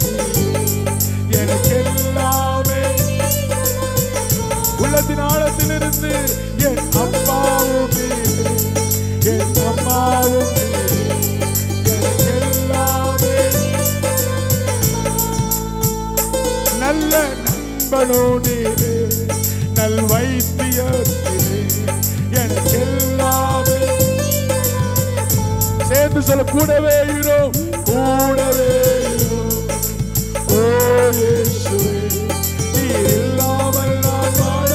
எனக்கு எல்லாமே. உள்ளத்தின் ஆழத்திலிருந்து என் அப்பாவும் என் அம்மாவும் எனக்கு எல்லாமே. நல்ல நண்பனோடு நல் வைத்தியத்திலே எனக்கு எல்லாமே. சேர்ந்து சொல்ல, கூடவே இரு, கூடவே இரு. ஓ இயேசுவே, நீர் இல்லாமல் நான் வாழ.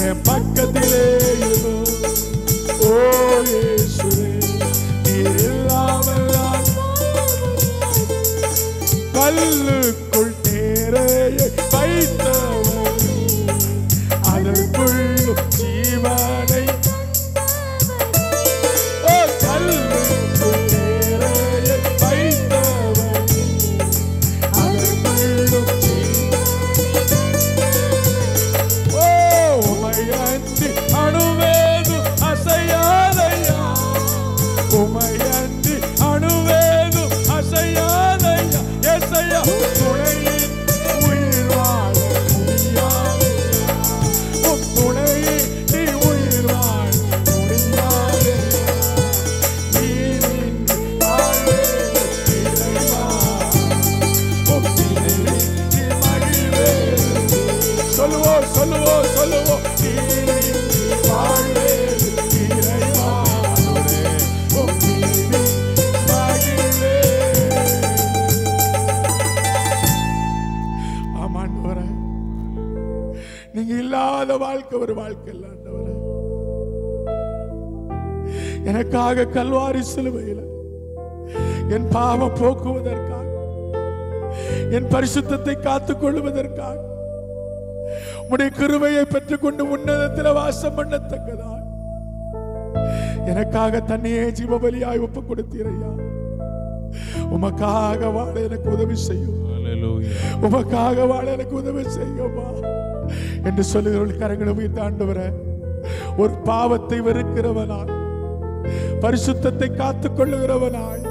என் பக்கத்திலே இரு. ஓ இயேசுவே, நீர் இல்லாமல் நான் கல்லுக்குள் தேரையை வைத்தவர், அதற்குள் ஜீவனை. ஓ கல்லுக்குள் தேரையை வைத்தவர், அதற்குள் ஓ உமையன்றி அணுவேது அசையாதையா, உமையன்றி அணுவேது அசையாதையா. எசையா துணையின் உயிர் வாழ முடியாது, உன் துணையின் நீ உயிர் வாழ முடியாது. நீரின் வாழ்வே இறைவா, உன் நீரின் நீ மகிழ்வே. சொல்லுவோம் சொல்லுவோம் சொல்லுவோம், நீரின் வாழ்வே இறைவா, உன் நீரின் மகிழ்வே. ஆமாண்டவரே, நீங்க இல்லாத வாழ்க்கை ஒரு வாழ்க்கை இல்ல ஆண்டவரே. எனக்காக கல்வாரி சிலுவையில் என் பாவம் போக்குவதற்காக, என் பரிசுத்தத்தை காத்துக் கொள்வதற்காக, உம்முடைய கிருபையை பெற்றுக்கொண்டு உன்னதத்தில் வாசம் பண்ணத்தக்கதா எனக்காக தன்னையே ஜீவபலியாய் ஒப்பு கொடுத்தீரையா. உமக்காக வாழ எனக்கு உதவி செய்யும், உமக்காக வாழ எனக்கு உதவி செய்யுமா என்று சொல்லுகிற கரங்களை உயர்த்தி ஆண்டவரே, ஒரு பாவத்தை வெறுக்கிறவனாய், பரிசுத்தத்தை காத்துக் கொள்ளுகிறவனாய்,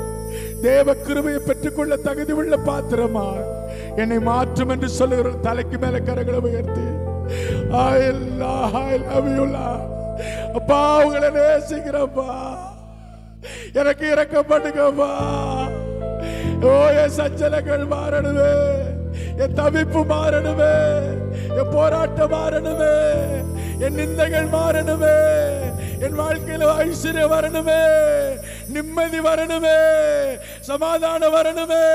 தேவ கிருபையை பெற்றுக்கொள்ள தகுதி உள்ள பாத்திரமாய் என்னை மாற்றும் என்று சொல்லுகிற தலைக்கு மேல கரங்களை உயர்த்தி, அப்பா உங்களை நேசிக்கிறப்பா, எனக்கு இறக்கப்படுங்கப்பா. ஓ என் சஞ்சலங்கள் மாறணுமே, என் தவிப்பு மாறணுமே, என் போராட்டம் மாறணுமே, என் நிந்தைகள் மாறணுமே, என் வாழ்க்கையில் ஐஸ்வர்யம் வரணுமே, நிம்மதி வரணுமே, சமாதானம் வரணுமே,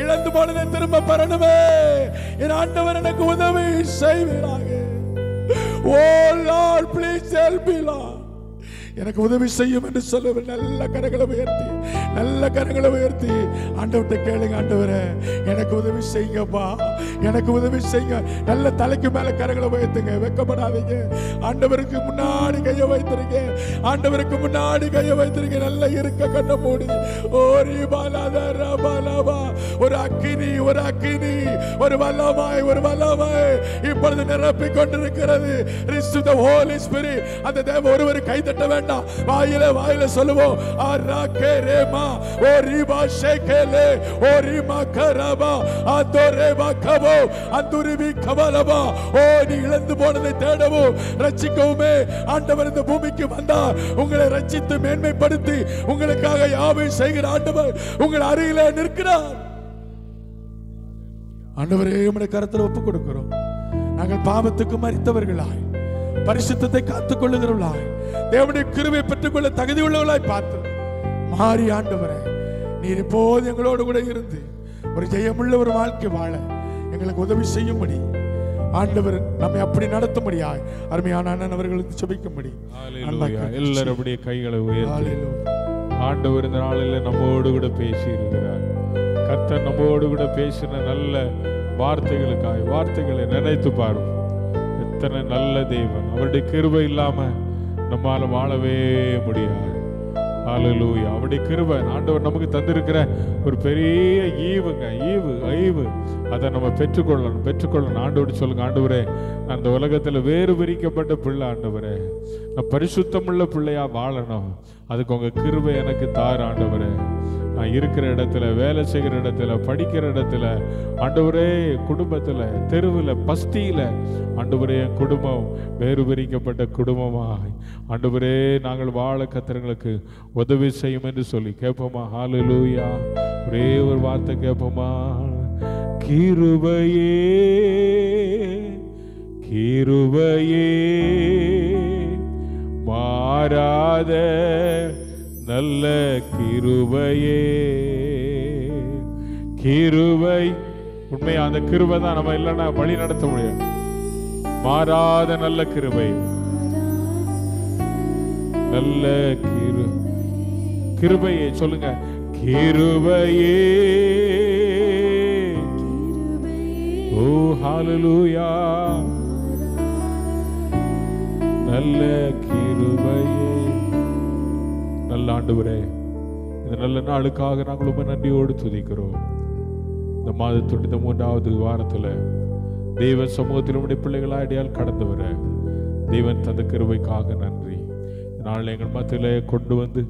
இழந்து போனதை திரும்ப பெறணுமே. என் ஆண்டவர் எனக்கு உதவி செய்வீராக. Oh Lord please help me Lord, எனக்கு உதவி செய்யும் என்று சொல்ல நல்ல கரங்களை உயர்த்தி, நல்ல கரங்களை உயர்த்தி ஆண்டவர்கிட்ட கேளுங்க. ஆண்டவரே எனக்கு உதவி செய்யுங்கப்பா, எனக்கு உதவி செய்யுங்க. நல்ல தலைக்கு மேல கரங்களை உயர்த்துங்க, வெக்கப்படாதீங்க. ஆண்டவருக்கு முன்னாடி கையை வைத்திருங்க, ஆண்டவருக்கு முன்னாடி கையை வைத்திருங்க. நல்ல இருக்க கண்ண மூடி ஒரு அக்கினி, ஒரு அக்கினி, ஒரு வல்லமாய், ஒரு வல்லமாய் இப்பொழுது நிரப்பிக் கொண்டிருக்கிறது. ஹோலி ஸ்பிரிட், அந்த தேவ ஒருவர் கைதட்ட வேண்டாம். வாயில வாயில சொல்லுவோம். அரகரேமா ஓரிபா ஷேகலே ஓரிமா கரபா அதோரேபா கபோ அந்துரிவி கபலபா. ஓ நீ இழந்து போனதை தேடவும் ரட்சிக்கவுமே ஆண்டவர் இந்த பூமிக்கு வந்தார். உங்களை ரட்சித்து மேன்மைப்படுத்தி உங்களுக்காக யாவையும் செய்கிற ஆண்டவர் உங்கள் அருகிலே நிற்கிறார். ஆண்டவரே உம்முடைய கரத்தில் ஒப்புக் கொடுக்கிறோம். நாங்கள் பாவத்துக்கு மரித்தவர்களாய், பரிசுத்தத்தை காத்துக் கொள்ளுகிறவர்களாய், தேவனுடைய கிருபையை பெற்றுக்கொள்ள தகுதி உள்ளவர்களாய் பார்த்து மாறி ஆண்டவரே நீர் இப்போது எங்களோடு கூட இருந்து ஒரு ஜெயமுள்ள ஒரு வாழ்க்கை வாழ எங்களுக்கு உதவி செய்யும்படி ஆண்டவர் நம்மை அப்படி நடத்தும்படியாய் அருமையான அண்ணன் அவர்களுக்கு ஜெபிக்கும்படி
எல்லாரும் அப்படியே கைகளை உயர்த்தி ஆண்டவர் இந்த நாளில் நம்மோடு கூட பேசி இருக்கிறார். கர்த்தர் நம்மோடு கூட பேசின நல்ல வார்த்தைகளை நினைத்து பாருங்க. எத்தனை நல்ல தேவன், அவருடைய கிருபை இல்லாம நம்மால வாழவே முடியாது. ஹல்லேலூயா. அவருடைய கிருபை ஆண்டவர் நமக்கு தந்திருக்கிற ஒரு பெரிய ஈவு அதை நம்ம பெற்றுக்கொள்ளணும். ஆண்டவர் சொல்லுங்க, ஆண்டவரே அந்த உலகத்துல வேறு பிரிக்கப்பட்ட பிள்ளை, ஆண்டவரே நான் பரிசுத்தமுள்ள பிள்ளையா வாழணும், அதுக்கு உங்க கிருபை எனக்கு தாரு ஆண்டவரே. நான் இருக்கிற இடத்துல, வேலை செய்கிற இடத்துல, படிக்கிற இடத்துல, ஆண்டவரே குடும்பத்தில், தெருவில், பஸ்தியில், ஆண்டவரே என் குடும்பம் வேறு பிரிக்கப்பட்ட குடும்பமாய் ஆண்டவரே நாங்கள் வாழ கர்த்தர்களுக்கு உதவி செய்யும் என்று சொல்லி கேட்போமா? ஹல்லேலூயா. ஒரே ஒரு வார்த்தை கேட்போமா? கிருபையே கிருபையே மாறாத நல்ல கிருபையே. கிருபை உண்மையா அந்த கிருபை தான் நம்ம இல்லைன்னா வழி நடத்த முடியாது. மாறாத நல்ல கிருபை, நல்ல கிருபையே சொல்லுங்க. கிருபையே. ஓ ஹல்லேலூயா. நல்ல கிருபையே. நல்ல ஆண்டவரே, இந்த நல்ல நாளுக்காக நாங்கள் ரொம்ப நன்றியோடு துதிக்கிறோம். இந்த மாதத்துடைய 3வது வாரத்தில் தேவ சமூகத்தில் உடைய பிள்ளைகளாக அடியால் கடந்து வர தேவன் தந்த கிருபைக்காக நன்றி. நாள் எங்கள் மத்தியிலே கொண்டு வந்து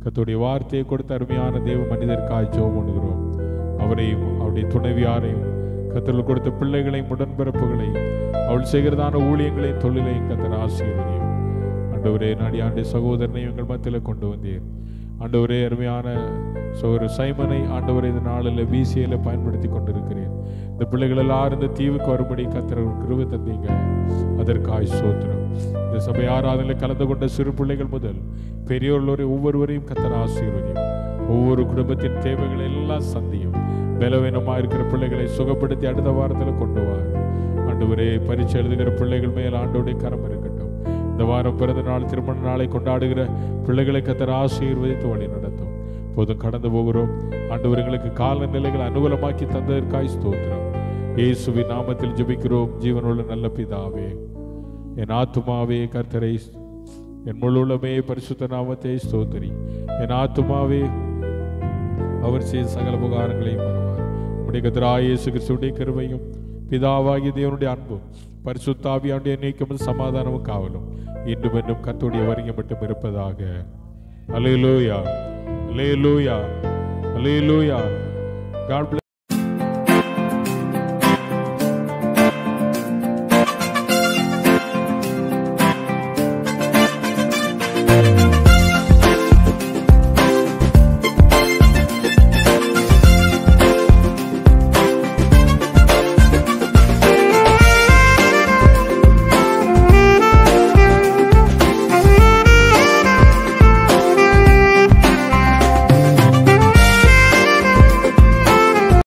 கர்த்தருடைய வார்த்தையை கொடுத்த அருமையான தேவ மனிதருக்காக ஜெபம் பண்ணுகிறோம். அவரையும் அவருடைய துணைவியாரையும் கர்த்தர் கொடுத்த பிள்ளைகளையும் உடன்பிறப்புகளையும் அவள் செய்கிறதான ஊழியங்களையும் தொழிலையும் கர்த்தர் ஆசீர்வதியும். ஆண்டவரே, நாடியாண்டே சகோதரனையும் எங்கள் மத்தியில் கொண்டு வந்தேன். ஆண்டவரே, அருமையான சகோதரர் சைமனை ஆண்டவரே இந்த நாளில் பிசிஐல பயன்படுத்தி கொண்டிருக்கிறேன். இந்த பிள்ளைகள் எல்லாரும் இந்த தீவுக்கு வரும்படி கர்த்தர் கிருபை தந்தீங்க, அதற்காய் ஸ்தோத்திரம். இந்த சபை ஆராதனையில் கலந்து கொண்ட சிறு பிள்ளைகள் முதல் பெரியோர்களோரை ஒவ்வொருவரையும் கர்த்தர் ஆசீர்வதியும். ஒவ்வொரு குடும்பத்தின் தேவைகளை எல்லாம் சந்தியும். பலவீனமாக இருக்கிற பிள்ளைகளை சுகப்படுத்தி அடுத்த வாரத்தில் கொண்டு வார். ஆண்டவரே, பரீட்சை எழுதுகிற பிள்ளைகள் மேல் ஆண்டோடைய கரம் இருக்கட்டும். இந்த வாரம் பிறந்த நாள், திருமண நாளை கொண்டாடுகிற பிள்ளைகளை கர்த்தர் ஆசீர்வதித்து வழி நடத்தும். போதும் கடந்து போகிறோம். ஆண்டவர்களுக்கு காலநிலைகளை அனுகூலமாக்கி தந்ததற்காய் ஸ்தோத்திரம். இயேசுவின் நாமத்தில் ஜெபிக்கிறோம் ஜீவனுள்ள நல்ல பிதாவே. என் ஆத்துமாவே கர்த்தரை, என் முழுமே பரிசுத்த நாமத்தை ஸ்தோத்திரி. என் ஆத்துமாவே அவர் செய்த சகல உபகாரங்களையும் வருவார். உம்முடைய கர்த்தராகிய இயேசு கிறிஸ்துவின் கிருபையும் பிதாவாகிய தேவனுடைய அன்பும் பரிசுத்த ஆவியானுடைய நீக்கமும் சமாதானமும் காவலும் இன்றும் என்றும் கர்த்தருடைய வருகை மட்டும் இருப்பதாக. அல்லேலூயா, அல்லேலூயா, அல்லேலூயா. God bless.